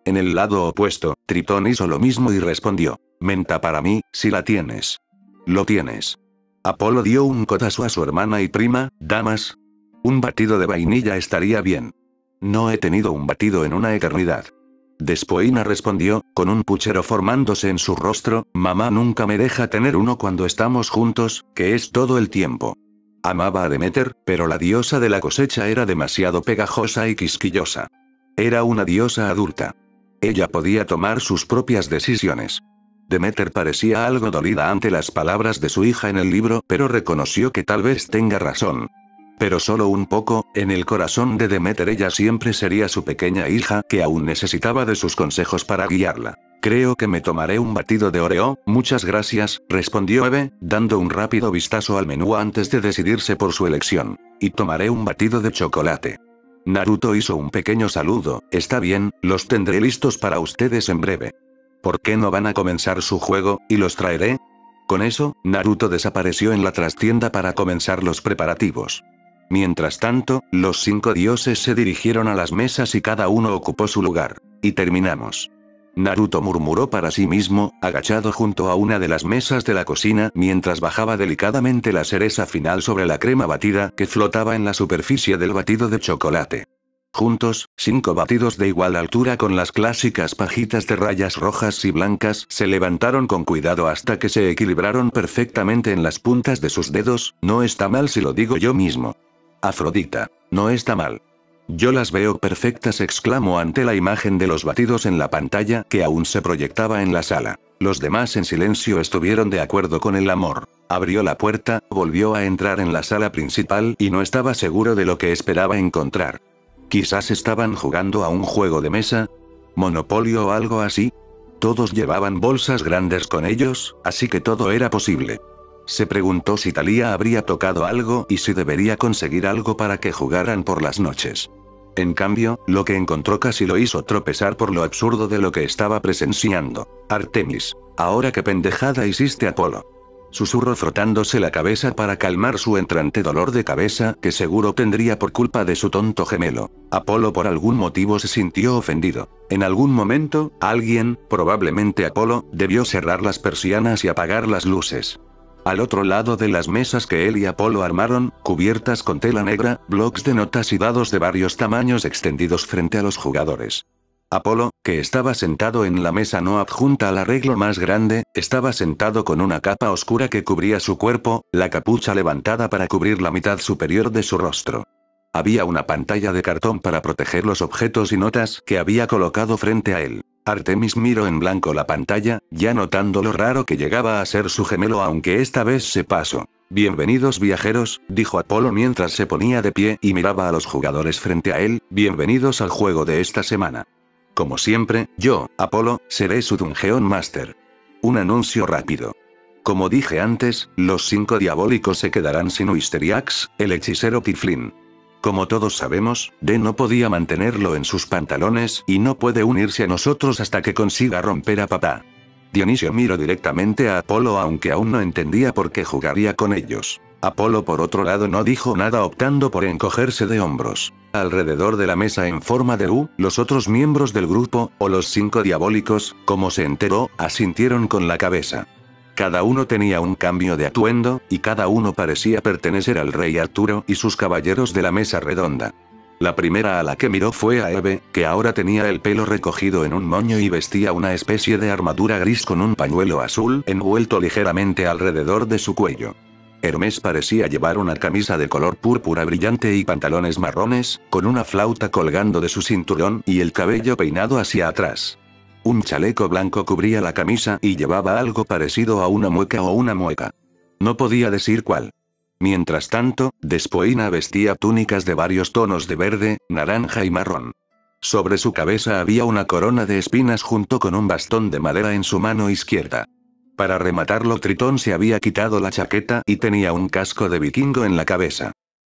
En el lado opuesto, Tritón hizo lo mismo y respondió. Menta para mí, si la tienes. Lo tienes. Apolo dio un codazo a su hermana y prima. Damas. Un batido de vainilla estaría bien. No he tenido un batido en una eternidad. Despoina respondió, con un puchero formándose en su rostro, mamá nunca me deja tener uno cuando estamos juntos, que es todo el tiempo. Amaba a Demeter, pero la diosa de la cosecha era demasiado pegajosa y quisquillosa. Era una diosa adulta. Ella podía tomar sus propias decisiones. Demeter parecía algo dolida ante las palabras de su hija en el libro, pero reconoció que tal vez tenga razón. Pero solo un poco, en el corazón de Demeter ella siempre sería su pequeña hija que aún necesitaba de sus consejos para guiarla. Creo que me tomaré un batido de Oreo, muchas gracias, respondió Eve, dando un rápido vistazo al menú antes de decidirse por su elección. Y tomaré un batido de chocolate. Naruto hizo un pequeño saludo, está bien, los tendré listos para ustedes en breve. ¿Por qué no van a comenzar su juego, y los traeré? Con eso, Naruto desapareció en la trastienda para comenzar los preparativos. Mientras tanto, los 5 dioses se dirigieron a las mesas y cada uno ocupó su lugar. Y terminamos. Naruto murmuró para sí mismo, agachado junto a una de las mesas de la cocina mientras bajaba delicadamente la cereza final sobre la crema batida que flotaba en la superficie del batido de chocolate. Juntos, 5 batidos de igual altura con las clásicas pajitas de rayas rojas y blancas se levantaron con cuidado hasta que se equilibraron perfectamente en las puntas de sus dedos. No está mal si lo digo yo mismo. Afrodita, no está mal. Yo las veo perfectas, exclamó ante la imagen de los batidos en la pantalla que aún se proyectaba en la sala. Los demás en silencio estuvieron de acuerdo con el amor. Abrió la puerta, volvió a entrar en la sala principal y no estaba seguro de lo que esperaba encontrar. Quizás estaban jugando a un juego de mesa, Monopolio o algo así. Todos llevaban bolsas grandes con ellos, así que todo era posible. Se preguntó si Thalía habría tocado algo y si debería conseguir algo para que jugaran por las noches. En cambio, lo que encontró casi lo hizo tropezar por lo absurdo de lo que estaba presenciando. Artemis, ¿ahora qué pendejada hiciste, Apolo? Susurró frotándose la cabeza para calmar su entrante dolor de cabeza que seguro tendría por culpa de su tonto gemelo. Apolo por algún motivo se sintió ofendido. En algún momento, alguien, probablemente Apolo, debió cerrar las persianas y apagar las luces. Al otro lado de las mesas que él y Apolo armaron, cubiertas con tela negra, blocs de notas y dados de varios tamaños extendidos frente a los jugadores. Apolo, que estaba sentado en la mesa no adjunta al arreglo más grande, estaba sentado con una capa oscura que cubría su cuerpo, la capucha levantada para cubrir la mitad superior de su rostro. Había una pantalla de cartón para proteger los objetos y notas que había colocado frente a él. Artemis miró en blanco la pantalla, ya notando lo raro que llegaba a ser su gemelo, aunque esta vez se pasó. Bienvenidos viajeros, dijo Apolo mientras se ponía de pie y miraba a los jugadores frente a él, bienvenidos al juego de esta semana. Como siempre, yo, Apolo, seré su Dungeon Master. Un anuncio rápido. Como dije antes, los 5 diabólicos se quedarán sin Wisteriax, el hechicero Tiflin. Como todos sabemos, D no podía mantenerlo en sus pantalones y no puede unirse a nosotros hasta que consiga romper a papá. Dionisio miró directamente a Apolo aunque aún no entendía por qué jugaría con ellos. Apolo por otro lado no dijo nada, optando por encogerse de hombros. Alrededor de la mesa en forma de U, los otros miembros del grupo, o los 5 diabólicos, como se enteró, asintieron con la cabeza. Cada uno tenía un cambio de atuendo, y cada uno parecía pertenecer al rey Arturo y sus caballeros de la mesa redonda. La primera a la que miró fue a Eve, que ahora tenía el pelo recogido en un moño y vestía una especie de armadura gris con un pañuelo azul envuelto ligeramente alrededor de su cuello. Hermes parecía llevar una camisa de color púrpura brillante y pantalones marrones, con una flauta colgando de su cinturón y el cabello peinado hacia atrás. Un chaleco blanco cubría la camisa y llevaba algo parecido a una mueca o una mueca. No podía decir cuál. Mientras tanto, Despoina vestía túnicas de varios tonos de verde, naranja y marrón. Sobre su cabeza había una corona de espinas junto con un bastón de madera en su mano izquierda. Para rematarlo, Tritón se había quitado la chaqueta y tenía un casco de vikingo en la cabeza.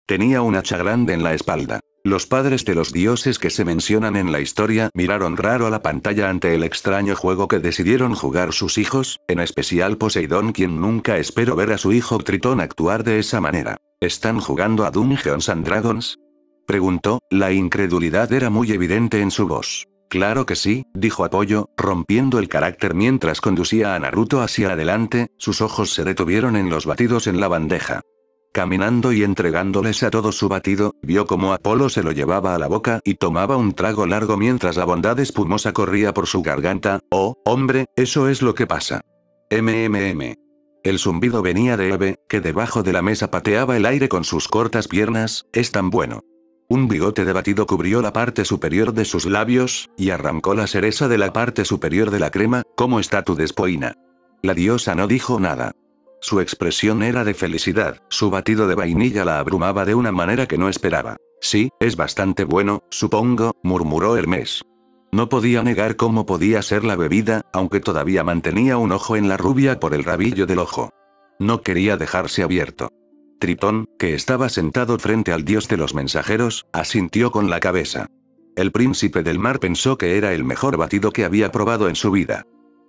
Tenía un hacha grande en la espalda. Los padres de los dioses que se mencionan en la historia miraron raro a la pantalla ante el extraño juego que decidieron jugar sus hijos, en especial Poseidón, quien nunca esperó ver a su hijo Tritón actuar de esa manera. ¿Están jugando a Dungeons and Dragons?, preguntó, la incredulidad era muy evidente en su voz. Claro que sí, dijo Apollo, rompiendo el carácter mientras conducía a Naruto hacia adelante, sus ojos se detuvieron en los batidos en la bandeja. Caminando y entregándoles a todos su batido, vio cómo Apolo se lo llevaba a la boca y tomaba un trago largo mientras la bondad espumosa corría por su garganta. Oh, hombre, eso es lo que pasa. El zumbido venía de Eve, que debajo de la mesa pateaba el aire con sus cortas piernas. Es tan bueno. Un bigote de batido cubrió la parte superior de sus labios, y arrancó la cereza de la parte superior de la crema. ¿Cómo está tu Despoina? La diosa no dijo nada. Su expresión era de felicidad, su batido de vainilla la abrumaba de una manera que no esperaba. Sí, es bastante bueno, supongo, murmuró Hermes. No podía negar cómo podía ser la bebida, aunque todavía mantenía un ojo en la rubia por el rabillo del ojo. No quería dejarse abierto. Tritón, que estaba sentado frente al dios de los mensajeros, asintió con la cabeza. El príncipe del mar pensó que era el mejor batido que había probado en su vida.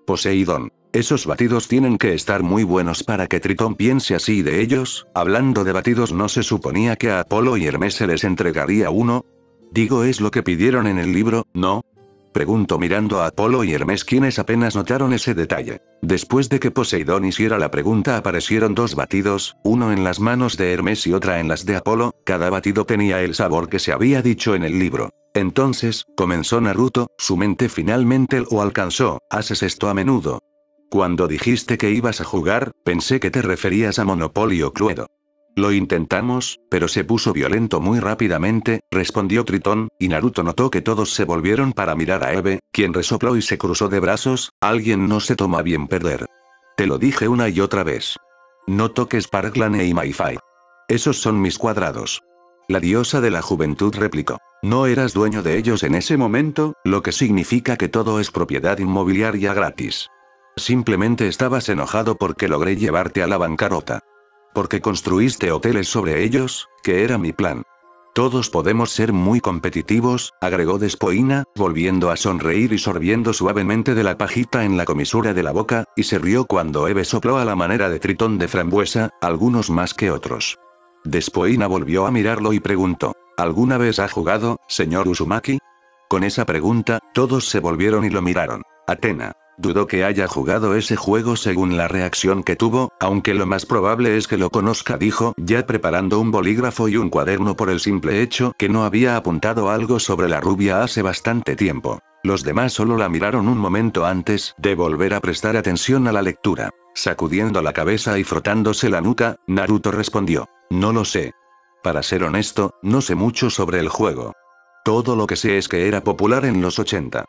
Poseidón. Esos batidos tienen que estar muy buenos para que Tritón piense así de ellos. Hablando de batidos, ¿no se suponía que a Apolo y Hermes se les entregaría uno? Digo, es lo que pidieron en el libro, ¿no? Pregunto mirando a Apolo y Hermes, quienes apenas notaron ese detalle. Después de que Poseidón hiciera la pregunta, aparecieron dos batidos, uno en las manos de Hermes y otra en las de Apolo. Cada batido tenía el sabor que se había dicho en el libro. Entonces, comenzó Naruto, su mente finalmente lo alcanzó. ¿Haces esto a menudo? Cuando dijiste que ibas a jugar, pensé que te referías a Monopoly o Cluedo. Lo intentamos, pero se puso violento muy rápidamente, respondió Tritón, y Naruto notó que todos se volvieron para mirar a Eve, quien resopló y se cruzó de brazos. Alguien no se toma bien perder. Te lo dije una y otra vez. No toques Parkland y Mayfire. Esos son mis cuadrados. La diosa de la juventud replicó. No eras dueño de ellos en ese momento, lo que significa que todo es propiedad inmobiliaria gratis. Simplemente estabas enojado porque logré llevarte a la bancarrota. Porque construiste hoteles sobre ellos, que era mi plan. Todos podemos ser muy competitivos, agregó Despoina, volviendo a sonreír y sorbiendo suavemente de la pajita en la comisura de la boca, y se rió cuando Eve sopló a la manera de Tritón de frambuesa, algunos más que otros. Despoina volvió a mirarlo y preguntó, ¿alguna vez ha jugado, señor Uzumaki? Con esa pregunta, todos se volvieron y lo miraron. Atena. Dudó que haya jugado ese juego según la reacción que tuvo, aunque lo más probable es que lo conozca, dijo, ya preparando un bolígrafo y un cuaderno por el simple hecho que no había apuntado algo sobre la rubia hace bastante tiempo. Los demás solo la miraron un momento antes de volver a prestar atención a la lectura. Sacudiendo la cabeza y frotándose la nuca, Naruto respondió, no lo sé. Para ser honesto, no sé mucho sobre el juego. Todo lo que sé es que era popular en los 80.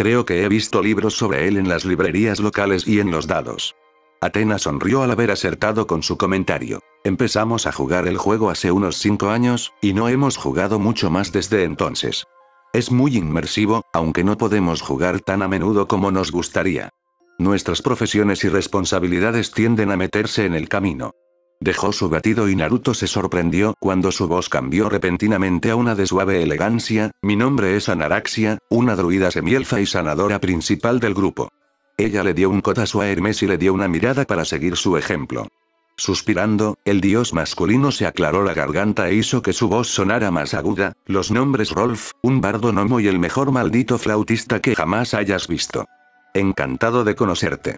Creo que he visto libros sobre él en las librerías locales y en los dados. Atena sonrió al haber acertado con su comentario. Empezamos a jugar el juego hace unos 5 años, y no hemos jugado mucho más desde entonces. Es muy inmersivo, aunque no podemos jugar tan a menudo como nos gustaría. Nuestras profesiones y responsabilidades tienden a meterse en el camino. Dejó su batido y Naruto se sorprendió cuando su voz cambió repentinamente a una de suave elegancia. Mi nombre es Anaraxia, una druida semielfa y sanadora principal del grupo. Ella le dio un codazo a Hermes y le dio una mirada para seguir su ejemplo. Suspirando, el dios masculino se aclaró la garganta e hizo que su voz sonara más aguda. Los nombres Rolf, un bardo gnomo y el mejor maldito flautista que jamás hayas visto. Encantado de conocerte.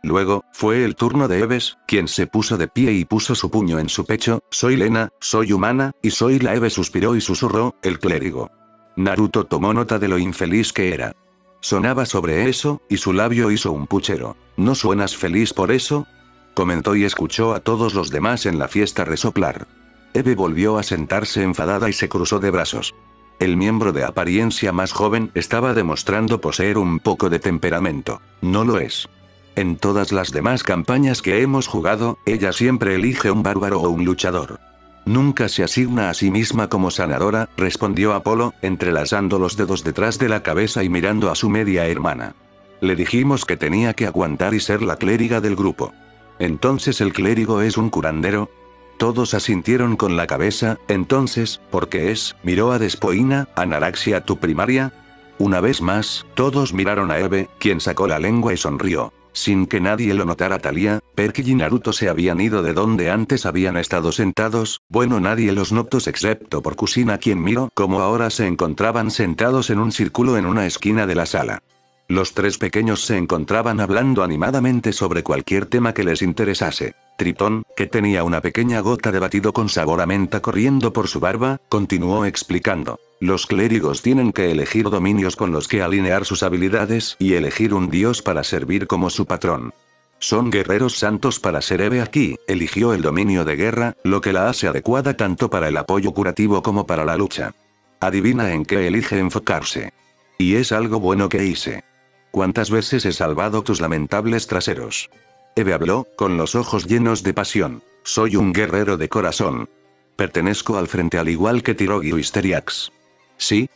Luego, fue el turno de Eves, quien se puso de pie y puso su puño en su pecho. Soy Lena, soy humana, y soy la Eve, suspiró y susurró, el clérigo. Naruto tomó nota de lo infeliz que era. Sonaba sobre eso, y su labio hizo un puchero. ¿No suenas feliz por eso? Comentó y escuchó a todos los demás en la fiesta resoplar. Eve volvió a sentarse enfadada y se cruzó de brazos. El miembro de apariencia más joven estaba demostrando poseer un poco de temperamento. No lo es. En todas las demás campañas que hemos jugado, ella siempre elige un bárbaro o un luchador. Nunca se asigna a sí misma como sanadora, respondió Apolo, entrelazando los dedos detrás de la cabeza y mirando a su media hermana. Le dijimos que tenía que aguantar y ser la clériga del grupo. Entonces el clérigo es un curandero. Todos asintieron con la cabeza. Entonces, ¿por qué es? Miró a Despoina, Anaraxia, tu primaria. Una vez más, todos miraron a Eve, quien sacó la lengua y sonrió. Sin que nadie lo notara, Thalía, Perky y Naruto se habían ido de donde antes habían estado sentados. Bueno, nadie los notó excepto por Kusina, quien miró como ahora se encontraban sentados en un círculo en una esquina de la sala. Los tres pequeños se encontraban hablando animadamente sobre cualquier tema que les interesase. Tritón, que tenía una pequeña gota de batido con sabor a menta corriendo por su barba, continuó explicando. Los clérigos tienen que elegir dominios con los que alinear sus habilidades y elegir un dios para servir como su patrón. Son guerreros santos para ser Eve aquí, eligió el dominio de guerra, lo que la hace adecuada tanto para el apoyo curativo como para la lucha. Adivina en qué elige enfocarse. Y es algo bueno que hice. ¿Cuántas veces he salvado tus lamentables traseros? Eve habló, con los ojos llenos de pasión. Soy un guerrero de corazón. Pertenezco al frente al igual que Tirog y Wisteriax. Sí,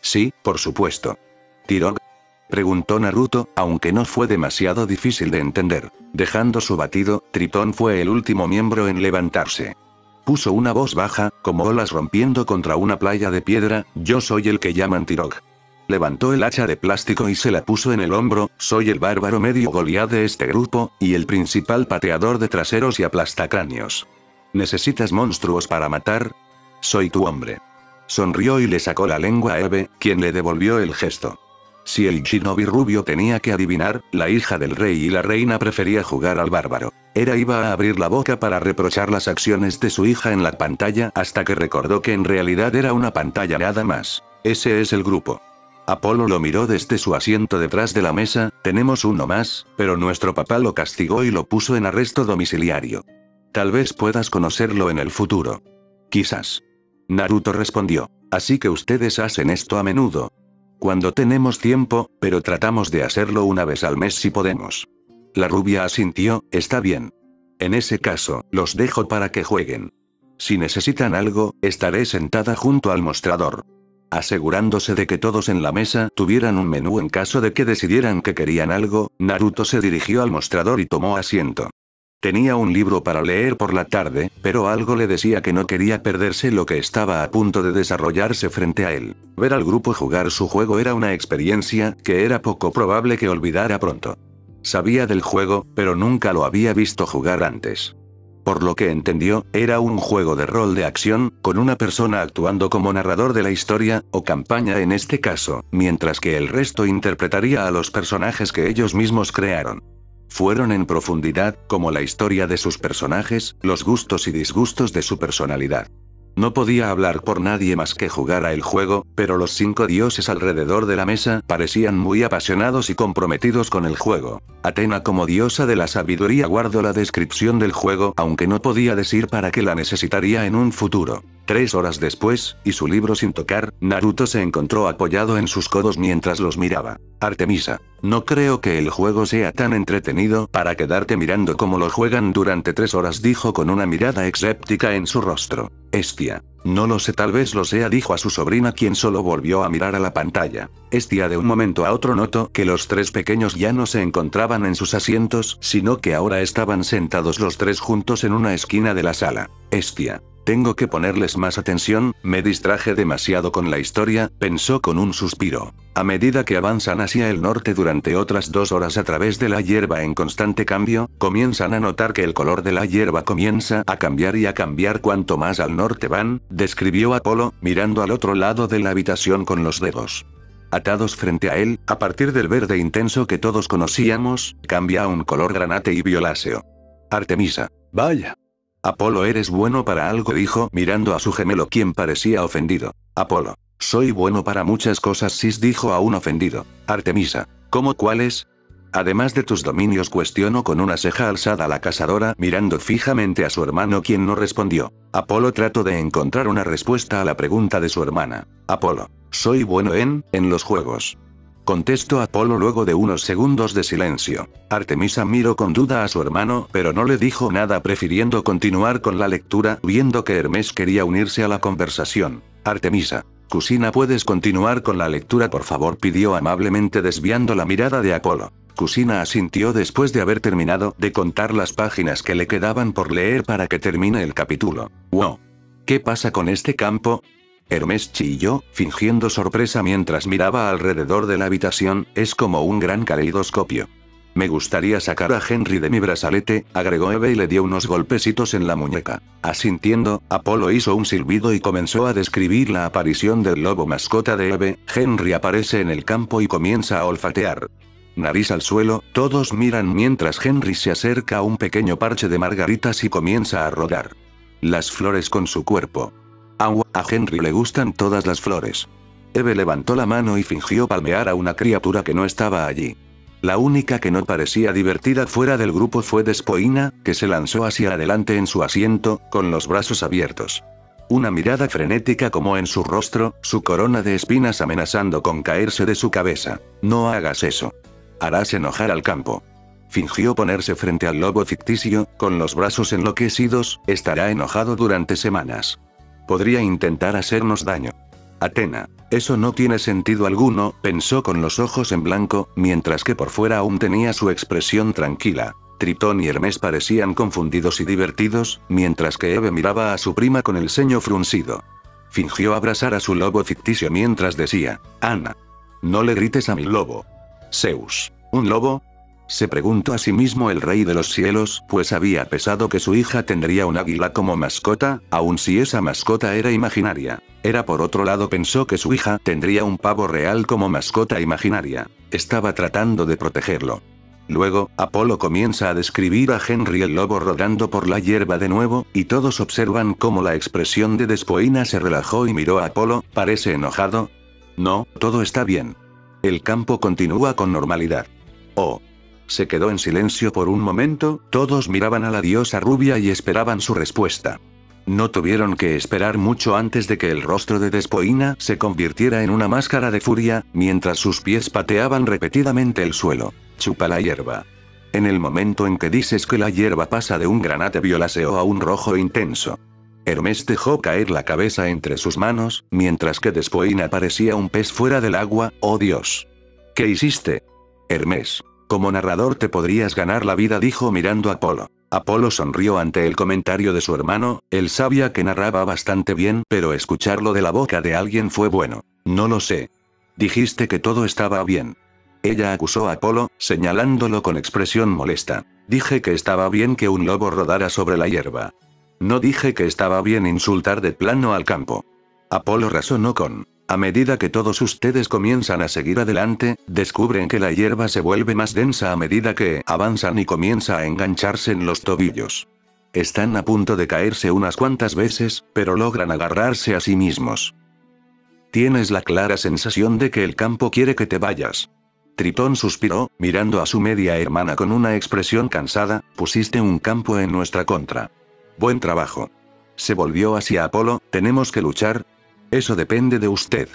por supuesto. ¿Tirog? Preguntó Naruto, aunque no fue demasiado difícil de entender. Dejando su batido, Tritón fue el último miembro en levantarse. Puso una voz baja, como olas rompiendo contra una playa de piedra, yo soy el que llaman Tirog. Levantó el hacha de plástico y se la puso en el hombro. Soy el bárbaro medio Goliat de este grupo, y el principal pateador de traseros y aplastacráneos. ¿Necesitas monstruos para matar? Soy tu hombre. Sonrió y le sacó la lengua a Eve, quien le devolvió el gesto. Si el shinobi rubio tenía que adivinar, la hija del rey y la reina prefería jugar al bárbaro. Iba a abrir la boca para reprochar las acciones de su hija en la pantalla hasta que recordó que en realidad era una pantalla nada más. Ese es el grupo. Apolo lo miró desde su asiento detrás de la mesa. Tenemos uno más, pero nuestro papá lo castigó y lo puso en arresto domiciliario. Tal vez puedas conocerlo en el futuro. Quizás. Naruto respondió. Así que ustedes hacen esto a menudo. Cuando tenemos tiempo, pero tratamos de hacerlo una vez al mes si podemos. La rubia asintió. Está bien. En ese caso, los dejo para que jueguen. Si necesitan algo, estaré sentada junto al mostrador. Asegurándose de que todos en la mesa tuvieran un menú en caso de que decidieran que querían algo, Naruto se dirigió al mostrador y tomó asiento. Tenía un libro para leer por la tarde, pero algo le decía que no quería perderse lo que estaba a punto de desarrollarse frente a él. Ver al grupo jugar su juego era una experiencia que era poco probable que olvidara pronto. Sabía del juego, pero nunca lo había visto jugar antes. Por lo que entendió, era un juego de rol de acción, con una persona actuando como narrador de la historia, o campaña en este caso, mientras que el resto interpretaría a los personajes que ellos mismos crearon. Fueron en profundidad, como la historia de sus personajes, los gustos y disgustos de su personalidad. No podía hablar por nadie más que jugar a el juego, pero los 5 dioses alrededor de la mesa parecían muy apasionados y comprometidos con el juego. Atena como diosa de la sabiduría guardó la descripción del juego, aunque no podía decir para qué la necesitaría en un futuro. 3 horas después, y su libro sin tocar, Naruto se encontró apoyado en sus codos mientras los miraba. Artemisa. No creo que el juego sea tan entretenido para quedarte mirando cómo lo juegan durante 3 horas, dijo con una mirada escéptica en su rostro. Estia. No lo sé, tal vez lo sea, dijo a su sobrina, quien solo volvió a mirar a la pantalla. Estia de un momento a otro notó que los 3 pequeños ya no se encontraban en sus asientos, sino que ahora estaban sentados los 3 juntos en una esquina de la sala. Estia. Tengo que ponerles más atención, me distraje demasiado con la historia, pensó con un suspiro. A medida que avanzan hacia el norte durante otras 2 horas a través de la hierba en constante cambio, comienzan a notar que el color de la hierba comienza a cambiar y a cambiar cuanto más al norte van, describió Apolo, mirando al otro lado de la habitación con los dedos atados frente a él, a partir del verde intenso que todos conocíamos, cambia a un color granate y violáceo. Artemisa. Vaya. Apolo, eres bueno para algo, dijo, mirando a su gemelo, quien parecía ofendido. Apolo. Soy bueno para muchas cosas, Sis, dijo aún ofendido. Artemisa. ¿Cómo cuáles? Además de tus dominios, cuestionó con una ceja alzada la cazadora, mirando fijamente a su hermano, quien no respondió. Apolo trató de encontrar una respuesta a la pregunta de su hermana. Apolo. Soy bueno en los juegos. Contestó Apolo luego de unos segundos de silencio. Artemisa miró con duda a su hermano, pero no le dijo nada, prefiriendo continuar con la lectura, viendo que Hermes quería unirse a la conversación. Artemisa. Kusina, ¿puedes continuar con la lectura, por favor?, pidió amablemente, desviando la mirada de Apolo. Kusina asintió después de haber terminado de contar las páginas que le quedaban por leer para que termine el capítulo. ¡Wow! ¿Qué pasa con este campo? Hermes chilló, fingiendo sorpresa mientras miraba alrededor de la habitación. Es como un gran caleidoscopio. Me gustaría sacar a Henry de mi brazalete, agregó Eve y le dio unos golpecitos en la muñeca. Asintiendo, Apolo hizo un silbido y comenzó a describir la aparición del lobo mascota de Eve. Henry aparece en el campo y comienza a olfatear. Nariz al suelo, todos miran mientras Henry se acerca a un pequeño parche de margaritas y comienza a rodar las flores con su cuerpo. A Henry le gustan todas las flores. Eve levantó la mano y fingió palmear a una criatura que no estaba allí. La única que no parecía divertida fuera del grupo fue Despoina, que se lanzó hacia adelante en su asiento, con los brazos abiertos. Una mirada frenética como en su rostro, su corona de espinas amenazando con caerse de su cabeza. No hagas eso. Harás enojar al campo. Fingió ponerse frente al lobo ficticio, con los brazos enloquecidos, estará enojado durante semanas. Podría intentar hacernos daño. Atena. Eso no tiene sentido alguno, pensó con los ojos en blanco, mientras que por fuera aún tenía su expresión tranquila. Tritón y Hermes parecían confundidos y divertidos, mientras que Eve miraba a su prima con el ceño fruncido. Fingió abrazar a su lobo ficticio mientras decía, Ana. No le grites a mi lobo. Zeus. ¿Un lobo? Se preguntó a sí mismo el rey de los cielos, pues había pensado que su hija tendría un águila como mascota, aun si esa mascota era imaginaria. Por otro lado pensó que su hija tendría un pavo real como mascota imaginaria. Estaba tratando de protegerlo. Luego, Apolo comienza a describir a Henry el lobo rodando por la hierba de nuevo, y todos observan cómo la expresión de Despoina se relajó y miró a Apolo, ¿parece enojado? No, todo está bien. El campo continúa con normalidad. Oh. Se quedó en silencio por un momento, todos miraban a la diosa rubia y esperaban su respuesta. No tuvieron que esperar mucho antes de que el rostro de Despoina se convirtiera en una máscara de furia, mientras sus pies pateaban repetidamente el suelo. Chupa la hierba. En el momento en que dices que la hierba pasa de un granate violáceo a un rojo intenso. Hermes dejó caer la cabeza entre sus manos, mientras que Despoina parecía un pez fuera del agua. ¡Oh Dios! ¿Qué hiciste? Hermes. Como narrador te podrías ganar la vida, dijo mirando a Apolo. Apolo sonrió ante el comentario de su hermano, él sabía que narraba bastante bien, pero escucharlo de la boca de alguien fue bueno. No lo sé. Dijiste que todo estaba bien. Ella acusó a Apolo, señalándolo con expresión molesta. Dije que estaba bien que un lobo rodara sobre la hierba. No dije que estaba bien insultar de plano al campo. Apolo razonó con... A medida que todos ustedes comienzan a seguir adelante, descubren que la hierba se vuelve más densa a medida que avanzan y comienza a engancharse en los tobillos. Están a punto de caerse unas cuantas veces, pero logran agarrarse a sí mismos. Tienes la clara sensación de que el campo quiere que te vayas. Tritón suspiró, mirando a su media hermana con una expresión cansada, pusiste un campo en nuestra contra. Buen trabajo. Se volvió hacia Apolo, ¿tenemos que luchar? Eso depende de usted.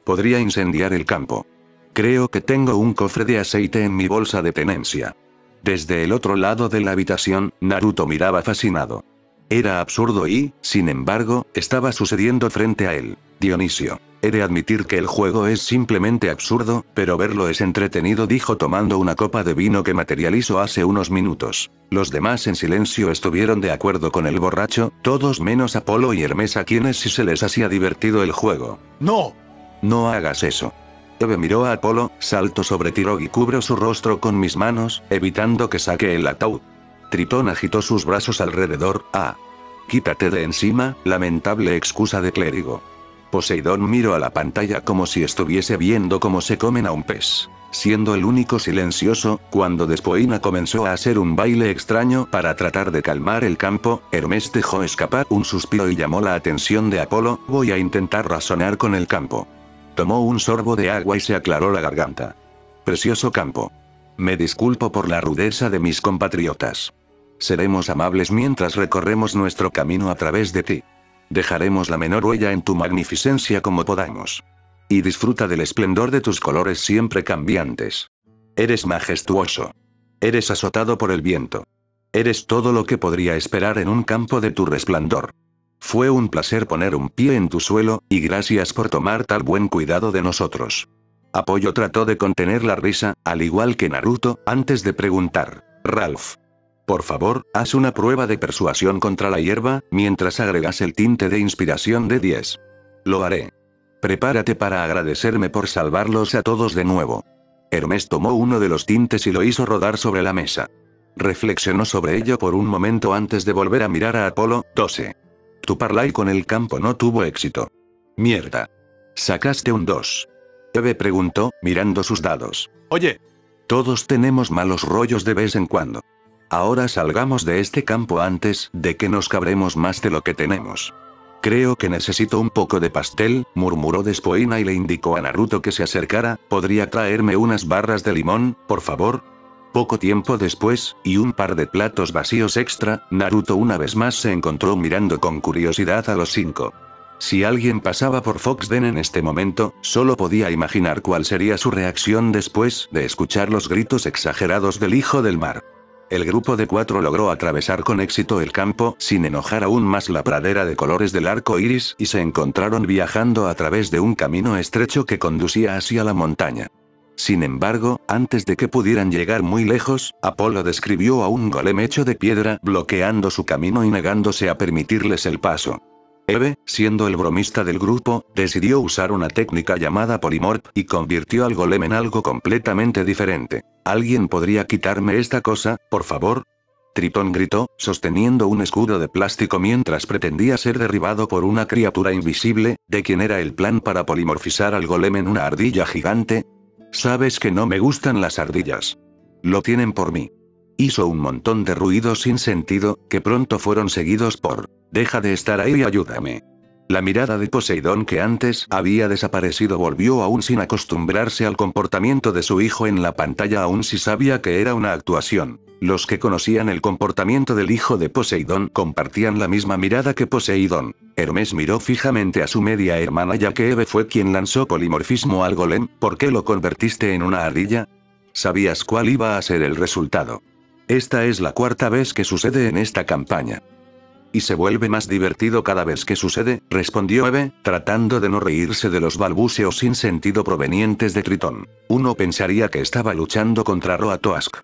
Podría incendiar el campo. Creo que tengo un cofre de aceite en mi bolsa de tenencia. Desde el otro lado de la habitación, Naruto miraba fascinado. Era absurdo y, sin embargo, estaba sucediendo frente a él. Dionisio. He de admitir que el juego es simplemente absurdo, pero verlo es entretenido, dijo tomando una copa de vino que materializó hace unos minutos. Los demás en silencio estuvieron de acuerdo con el borracho, todos menos Apolo y Hermes, a quienes sí se les hacía divertido el juego. ¡No! No hagas eso. Eve miró a Apolo, salto sobre Tirog y cubro su rostro con mis manos, evitando que saque el ataúd. Tritón agitó sus brazos alrededor. Quítate de encima, lamentable excusa de clérigo. Poseidón miró a la pantalla como si estuviese viendo cómo se comen a un pez. Siendo el único silencioso, cuando Despoina comenzó a hacer un baile extraño para tratar de calmar el campo, Hermes dejó escapar un suspiro y llamó la atención de Apolo, voy a intentar razonar con el campo. Tomó un sorbo de agua y se aclaró la garganta. Precioso campo. Me disculpo por la rudeza de mis compatriotas. Seremos amables mientras recorremos nuestro camino a través de ti. Dejaremos la menor huella en tu magnificencia como podamos. Y disfruta del esplendor de tus colores siempre cambiantes. Eres majestuoso. Eres azotado por el viento. Eres todo lo que podría esperar en un campo de tu resplandor. Fue un placer poner un pie en tu suelo, y gracias por tomar tal buen cuidado de nosotros. Apoyo trató de contener la risa, al igual que Naruto, antes de preguntar, Ralph. Por favor, haz una prueba de persuasión contra la hierba, mientras agregas el tinte de inspiración de 10. Lo haré. Prepárate para agradecerme por salvarlos a todos de nuevo. Hermes tomó uno de los tintes y lo hizo rodar sobre la mesa. Reflexionó sobre ello por un momento antes de volver a mirar a Apolo. 12. Tu parlay con el campo no tuvo éxito. Mierda. Sacaste un 2. Eve preguntó, mirando sus dados. Oye. Todos tenemos malos rollos de vez en cuando. Ahora salgamos de este campo antes de que nos cabremos más de lo que tenemos. Creo que necesito un poco de pastel, murmuró Despoina y le indicó a Naruto que se acercara. ¿Podría traerme unas barras de limón, por favor? Poco tiempo después, y un par de platos vacíos extra, Naruto una vez más se encontró mirando con curiosidad a los 5. Si alguien pasaba por Foxden en este momento, solo podía imaginar cuál sería su reacción después de escuchar los gritos exagerados del Hijo del Mar. El grupo de 4 logró atravesar con éxito el campo, sin enojar aún más la pradera de colores del arco iris, y se encontraron viajando a través de un camino estrecho que conducía hacia la montaña. Sin embargo, antes de que pudieran llegar muy lejos, Apolo describió a un golem hecho de piedra bloqueando su camino y negándose a permitirles el paso. Eve, siendo el bromista del grupo, decidió usar una técnica llamada Polymorph y convirtió al golem en algo completamente diferente. ¿Alguien podría quitarme esta cosa, por favor? Tritón gritó, sosteniendo un escudo de plástico mientras pretendía ser derribado por una criatura invisible, de quien era el plan para polimorfizar al golem en una ardilla gigante. Sabes que no me gustan las ardillas. Lo tienen por mí. Hizo un montón de ruidos sin sentido, que pronto fueron seguidos por: deja de estar ahí y ayúdame. La mirada de Poseidón, que antes había desaparecido, volvió aún sin acostumbrarse al comportamiento de su hijo en la pantalla, aún si sabía que era una actuación. Los que conocían el comportamiento del hijo de Poseidón compartían la misma mirada que Poseidón. Hermes miró fijamente a su media hermana, ya que Eve fue quien lanzó polimorfismo al golem. ¿Por qué lo convertiste en una ardilla? Sabías cuál iba a ser el resultado. Esta es la cuarta vez que sucede en esta campaña. Y se vuelve más divertido cada vez que sucede, respondió Eve, tratando de no reírse de los balbuceos sin sentido provenientes de Tritón. Uno pensaría que estaba luchando contra Roatoask.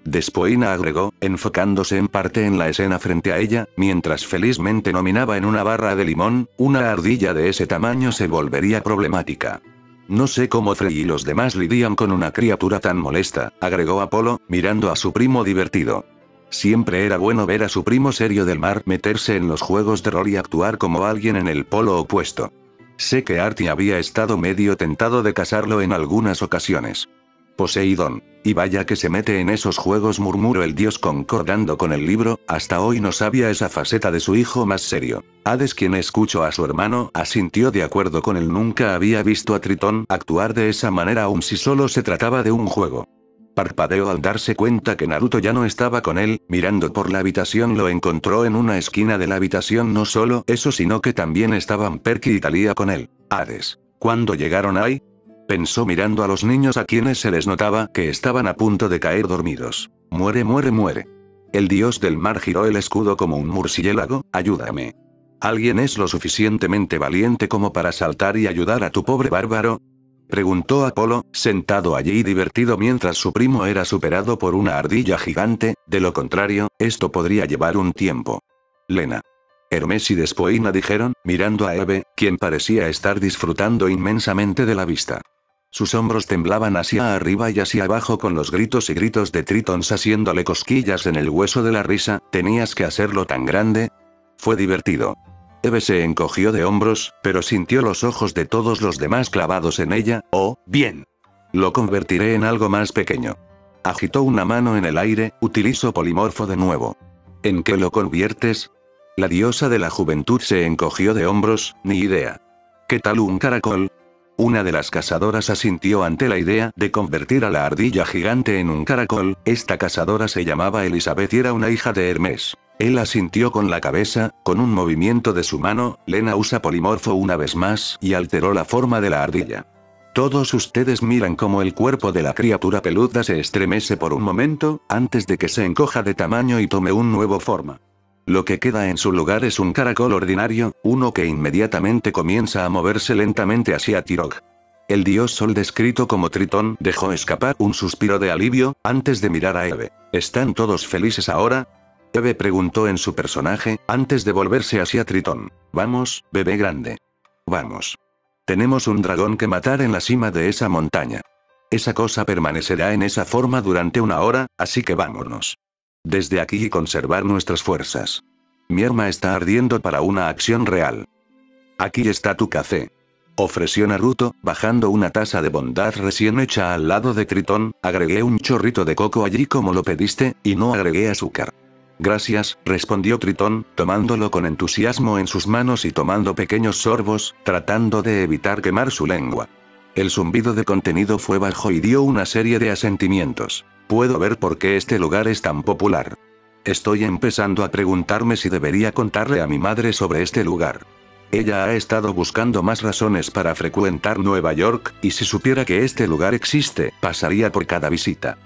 Despoina agregó, enfocándose en parte en la escena frente a ella, mientras felizmente nominaba en una barra de limón. Una ardilla de ese tamaño se volvería problemática. No sé cómo Frey y los demás lidian con una criatura tan molesta, agregó Apolo, mirando a su primo divertido. Siempre era bueno ver a su primo serio del mar meterse en los juegos de rol y actuar como alguien en el polo opuesto. Sé que Artie había estado medio tentado de casarlo en algunas ocasiones. Poseidón. Y vaya que se mete en esos juegos, murmuró el dios concordando con el libro. Hasta hoy no sabía esa faceta de su hijo más serio. Hades, quien escuchó a su hermano, asintió de acuerdo con él. Nunca había visto a Tritón actuar de esa manera, aun si solo se trataba de un juego. Parpadeó al darse cuenta que Naruto ya no estaba con él. Mirando por la habitación, lo encontró en una esquina de la habitación. No solo eso, sino que también estaban Perky y Thalía con él. Hades. ¿Cuándo llegaron ahí? Pensó mirando a los niños, a quienes se les notaba que estaban a punto de caer dormidos. Muere, muere, muere. El dios del mar giró el escudo como un murciélago. Ayúdame. ¿Alguien es lo suficientemente valiente como para saltar y ayudar a tu pobre bárbaro? Preguntó Apolo, sentado allí divertido mientras su primo era superado por una ardilla gigante. De lo contrario, esto podría llevar un tiempo. Lena. Hermes y Despoina dijeron, mirando a Eve, quien parecía estar disfrutando inmensamente de la vista. Sus hombros temblaban hacia arriba y hacia abajo con los gritos y gritos de Tritons haciéndole cosquillas en el hueso de la risa. ¿Tenías que hacerlo tan grande? Fue divertido. Eve se encogió de hombros, pero sintió los ojos de todos los demás clavados en ella. Oh, bien. Lo convertiré en algo más pequeño. Agitó una mano en el aire. Utilizó polimorfo de nuevo. ¿En qué lo conviertes? La diosa de la juventud se encogió de hombros. Ni idea. ¿Qué tal un caracol? Una de las cazadoras asintió ante la idea de convertir a la ardilla gigante en un caracol. Esta cazadora se llamaba Elizabeth y era una hija de Hermes. Él asintió con la cabeza. Con un movimiento de su mano, Lena usa polimorfo una vez más y alteró la forma de la ardilla. Todos ustedes miran cómo el cuerpo de la criatura peluda se estremece por un momento, antes de que se encoja de tamaño y tome un nuevo forma. Lo que queda en su lugar es un caracol ordinario, uno que inmediatamente comienza a moverse lentamente hacia Tirok. El dios Sol, descrito como Tritón, dejó escapar un suspiro de alivio, antes de mirar a Eve. ¿Están todos felices ahora? Eve preguntó en su personaje, antes de volverse hacia Tritón. Vamos, bebé grande. Vamos. Tenemos un dragón que matar en la cima de esa montaña. Esa cosa permanecerá en esa forma durante 1 hora, así que vámonos. Desde aquí y conservar nuestras fuerzas. Mi arma está ardiendo para una acción real. Aquí está tu café. Ofreció Naruto, bajando una taza de bondad recién hecha al lado de Tritón. Agregué un chorrito de coco allí como lo pediste, y no agregué azúcar. Gracias, respondió Tritón, tomándolo con entusiasmo en sus manos y tomando pequeños sorbos, tratando de evitar quemar su lengua. El zumbido de contenido fue bajo y dio una serie de asentimientos. Puedo ver por qué este lugar es tan popular. Estoy empezando a preguntarme si debería contarle a mi madre sobre este lugar. Ella ha estado buscando más razones para frecuentar Nueva York, y si supiera que este lugar existe, pasaría por cada visita.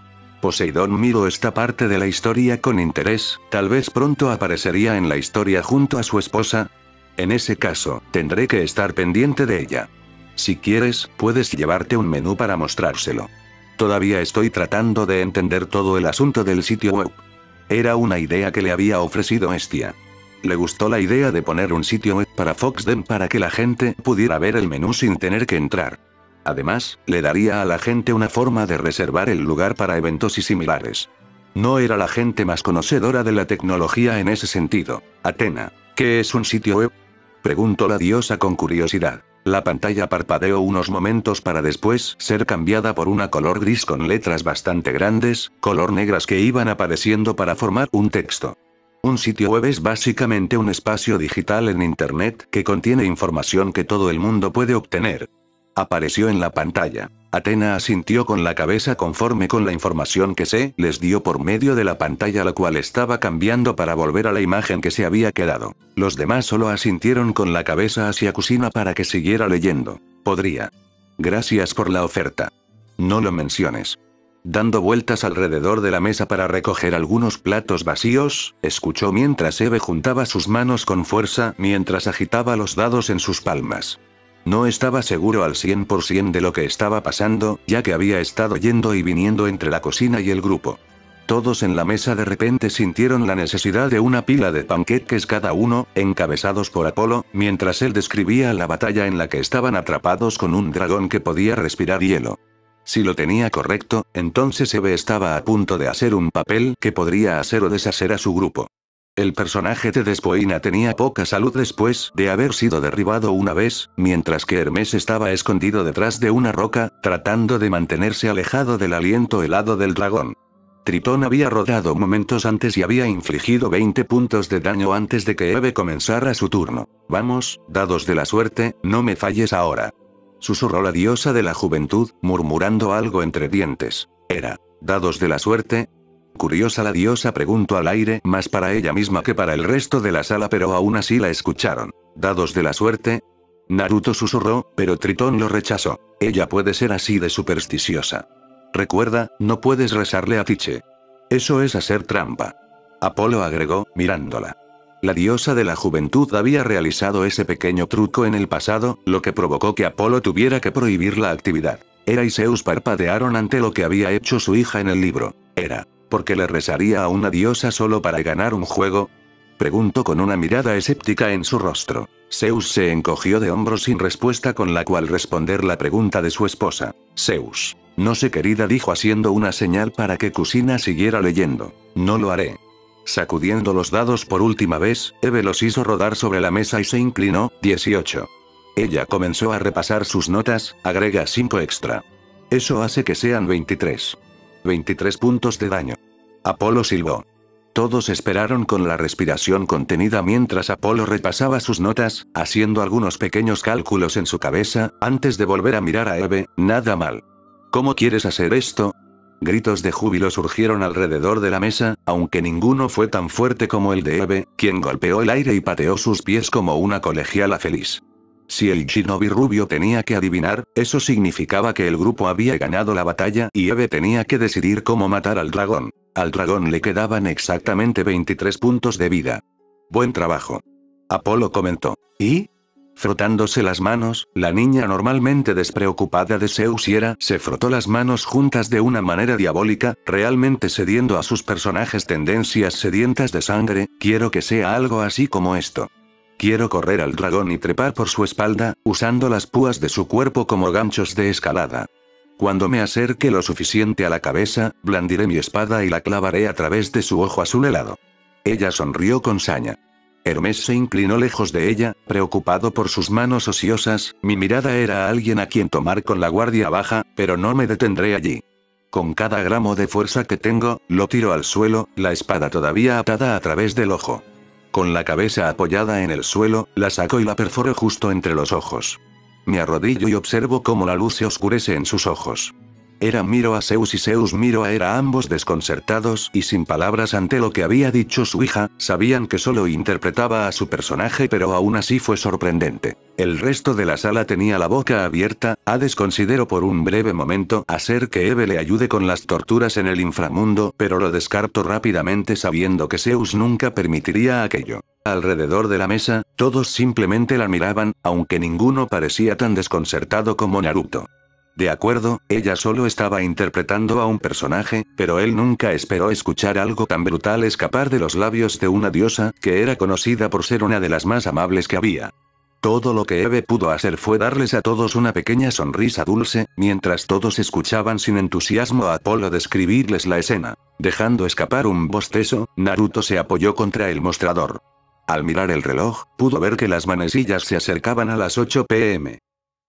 Poseidón miró esta parte de la historia con interés. Tal vez pronto aparecería en la historia junto a su esposa. En ese caso, tendré que estar pendiente de ella. Si quieres, puedes llevarte un menú para mostrárselo. Todavía estoy tratando de entender todo el asunto del sitio web. Era una idea que le había ofrecido Hestia. Le gustó la idea de poner un sitio web para Foxden para que la gente pudiera ver el menú sin tener que entrar. Además, le daría a la gente una forma de reservar el lugar para eventos y similares. No era la gente más conocedora de la tecnología en ese sentido. Athena, ¿qué es un sitio web? Preguntó la diosa con curiosidad. La pantalla parpadeó unos momentos para después ser cambiada por una color gris con letras bastante grandes, color negras que iban apareciendo para formar un texto. Un sitio web es básicamente un espacio digital en Internet que contiene información que todo el mundo puede obtener. Apareció en la pantalla. Athena asintió con la cabeza conforme con la información que se les dio por medio de la pantalla, la cual estaba cambiando para volver a la imagen que se había quedado. Los demás solo asintieron con la cabeza hacia Kusina para que siguiera leyendo. Podría. Gracias por la oferta. No lo menciones. Dando vueltas alrededor de la mesa para recoger algunos platos vacíos, escuchó mientras Eve juntaba sus manos con fuerza mientras agitaba los dados en sus palmas. No estaba seguro al 100% de lo que estaba pasando, ya que había estado yendo y viniendo entre la cocina y el grupo. Todos en la mesa de repente sintieron la necesidad de una pila de panqueques cada uno, encabezados por Apolo, mientras él describía la batalla en la que estaban atrapados con un dragón que podía respirar hielo. Si lo tenía correcto, entonces Eve estaba a punto de hacer un papel que podría hacer o deshacer a su grupo. El personaje de Despoina tenía poca salud después de haber sido derribado una vez, mientras que Hermes estaba escondido detrás de una roca, tratando de mantenerse alejado del aliento helado del dragón. Tritón había rodado momentos antes y había infligido 20 puntos de daño antes de que Eve comenzara su turno. Vamos, dados de la suerte, no me falles ahora. Susurró la diosa de la juventud, murmurando algo entre dientes. Era, dados de la suerte. Curiosa, la diosa preguntó al aire, más para ella misma que para el resto de la sala, pero aún así la escucharon. ¿Dados de la suerte? Naruto susurró, pero Tritón lo rechazó. Ella puede ser así de supersticiosa. Recuerda, no puedes rezarle a Tiche. Eso es hacer trampa. Apolo agregó, mirándola. La diosa de la juventud había realizado ese pequeño truco en el pasado, lo que provocó que Apolo tuviera que prohibir la actividad. Hera y Zeus parpadearon ante lo que había hecho su hija en el libro. Hera. ¿Por qué le rezaría a una diosa solo para ganar un juego? Preguntó con una mirada escéptica en su rostro. Zeus se encogió de hombros sin respuesta con la cual responder la pregunta de su esposa. Zeus. No sé, querida, dijo haciendo una señal para que Kusina siguiera leyendo. No lo haré. Sacudiendo los dados por última vez, Eve los hizo rodar sobre la mesa y se inclinó. 18. Ella comenzó a repasar sus notas, agrega 5 extra. Eso hace que sean 23. 23 puntos de daño. Apolo silbó. Todos esperaron con la respiración contenida mientras Apolo repasaba sus notas, haciendo algunos pequeños cálculos en su cabeza, antes de volver a mirar a Eve. Nada mal. ¿Cómo quieres hacer esto? Gritos de júbilo surgieron alrededor de la mesa, aunque ninguno fue tan fuerte como el de Eve, quien golpeó el aire y pateó sus pies como una colegiala feliz. Si el shinobi rubio tenía que adivinar, eso significaba que el grupo había ganado la batalla y Eve tenía que decidir cómo matar al dragón. Al dragón le quedaban exactamente 23 puntos de vida. Buen trabajo. Apolo comentó. ¿Y? Frotándose las manos, la niña normalmente despreocupada de Zeus y Hera se frotó las manos juntas de una manera diabólica, realmente cediendo a sus personajes tendencias sedientas de sangre. Quiero que sea algo así como esto. Quiero correr al dragón y trepar por su espalda, usando las púas de su cuerpo como ganchos de escalada. Cuando me acerque lo suficiente a la cabeza, blandiré mi espada y la clavaré a través de su ojo azul helado. Ella sonrió con saña. Hermes se inclinó lejos de ella, preocupado por sus manos ociosas. Mi mirada era a alguien a quien tomar con la guardia baja, pero no me detendré allí. Con cada gramo de fuerza que tengo, lo tiro al suelo, la espada todavía atada a través del ojo. Con la cabeza apoyada en el suelo, la saco y la perforo justo entre los ojos. Me arrodillo y observo cómo la luz se oscurece en sus ojos. Hera miró a Zeus y Zeus miró a Hera, ambos desconcertados y sin palabras ante lo que había dicho su hija. Sabían que solo interpretaba a su personaje, pero aún así fue sorprendente. El resto de la sala tenía la boca abierta. Hades consideró por un breve momento hacer que Eve le ayude con las torturas en el inframundo, pero lo descartó rápidamente sabiendo que Zeus nunca permitiría aquello. Alrededor de la mesa, todos simplemente la miraban, aunque ninguno parecía tan desconcertado como Naruto. De acuerdo, ella solo estaba interpretando a un personaje, pero él nunca esperó escuchar algo tan brutal escapar de los labios de una diosa, que era conocida por ser una de las más amables que había. Todo lo que Eve pudo hacer fue darles a todos una pequeña sonrisa dulce, mientras todos escuchaban sin entusiasmo a Apolo describirles la escena. Dejando escapar un bostezo, Naruto se apoyó contra el mostrador. Al mirar el reloj, pudo ver que las manecillas se acercaban a las 8 p.m.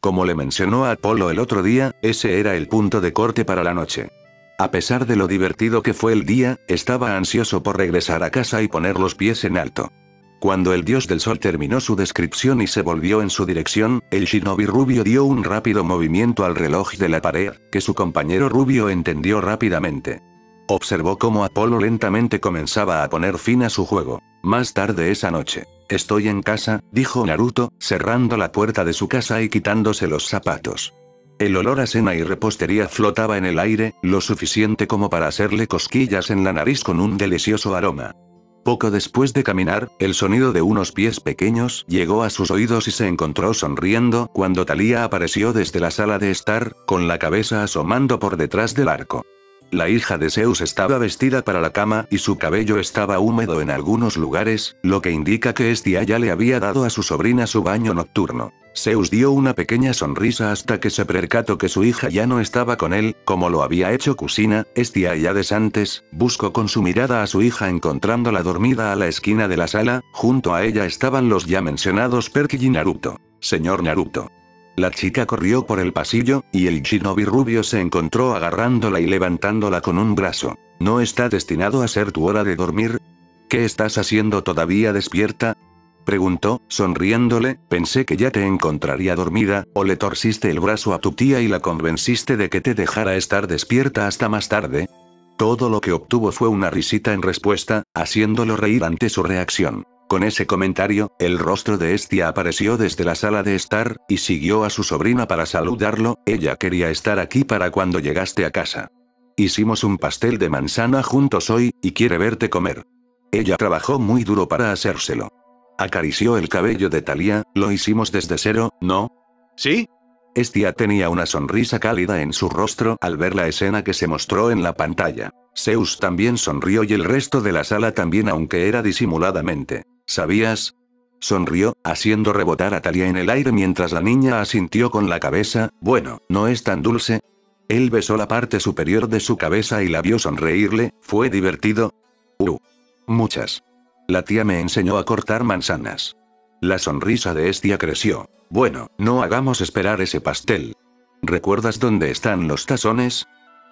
Como le mencionó a Apolo el otro día, ese era el punto de corte para la noche. A pesar de lo divertido que fue el día, estaba ansioso por regresar a casa y poner los pies en alto. Cuando el dios del sol terminó su descripción y se volvió en su dirección, el shinobi rubio dio un rápido movimiento al reloj de la pared, que su compañero rubio entendió rápidamente. Observó cómo Apolo lentamente comenzaba a poner fin a su juego. Más tarde esa noche. Estoy en casa, dijo Naruto, cerrando la puerta de su casa y quitándose los zapatos. El olor a cena y repostería flotaba en el aire, lo suficiente como para hacerle cosquillas en la nariz con un delicioso aroma. Poco después de caminar, el sonido de unos pies pequeños llegó a sus oídos y se encontró sonriendo cuando Thalía apareció desde la sala de estar, con la cabeza asomando por detrás del arco. La hija de Zeus estaba vestida para la cama y su cabello estaba húmedo en algunos lugares, lo que indica que Hestia ya le había dado a su sobrina su baño nocturno. Zeus dio una pequeña sonrisa hasta que se percató que su hija ya no estaba con él, como lo había hecho Kusina. Hestia y Hades antes, buscó con su mirada a su hija encontrándola dormida a la esquina de la sala, junto a ella estaban los ya mencionados Perky y Naruto. Señor Naruto. La chica corrió por el pasillo, y el shinobi rubio se encontró agarrándola y levantándola con un brazo. ¿No está destinado a ser tu hora de dormir? ¿Qué estás haciendo todavía despierta? Preguntó, sonriéndole. Pensé que ya te encontraría dormida, o le torciste el brazo a tu tía y la convenciste de que te dejara estar despierta hasta más tarde. Todo lo que obtuvo fue una risita en respuesta, haciéndolo reír ante su reacción. Con ese comentario, el rostro de Hestia apareció desde la sala de estar, y siguió a su sobrina para saludarlo. Ella quería estar aquí para cuando llegaste a casa. Hicimos un pastel de manzana juntos hoy, y quiere verte comer. Ella trabajó muy duro para hacérselo. Acarició el cabello de Thalía. Lo hicimos desde cero, ¿no? ¿Sí? Hestia tenía una sonrisa cálida en su rostro al ver la escena que se mostró en la pantalla. Zeus también sonrió y el resto de la sala también, aunque era disimuladamente. ¿Sabías? Sonrió, haciendo rebotar a Thalía en el aire mientras la niña asintió con la cabeza. Bueno, ¿no es tan dulce? Él besó la parte superior de su cabeza y la vio sonreírle. ¿Fue divertido? Muchas. La tía me enseñó a cortar manzanas. La sonrisa de Hestia creció. Bueno, no hagamos esperar ese pastel. ¿Recuerdas dónde están los tazones?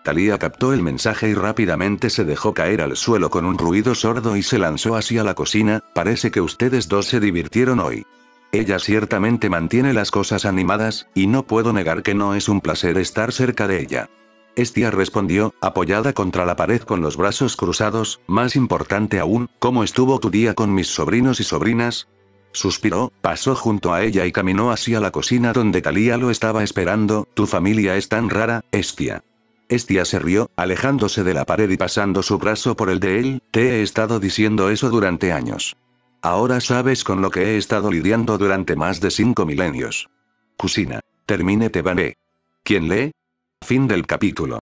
Thalía captó el mensaje y rápidamente se dejó caer al suelo con un ruido sordo y se lanzó hacia la cocina. Parece que ustedes dos se divirtieron hoy. Ella ciertamente mantiene las cosas animadas, y no puedo negar que no es un placer estar cerca de ella. Hestia respondió, apoyada contra la pared con los brazos cruzados. Más importante aún, ¿cómo estuvo tu día con mis sobrinos y sobrinas? Suspiró, pasó junto a ella y caminó hacia la cocina donde Thalía lo estaba esperando. Tu familia es tan rara, Hestia. Hestia se rió, alejándose de la pared y pasando su brazo por el de él. Te he estado diciendo eso durante años. Ahora sabes con lo que he estado lidiando durante más de 5 milenios. Kusina. Termine te bané. ¿Quién lee? Fin del capítulo.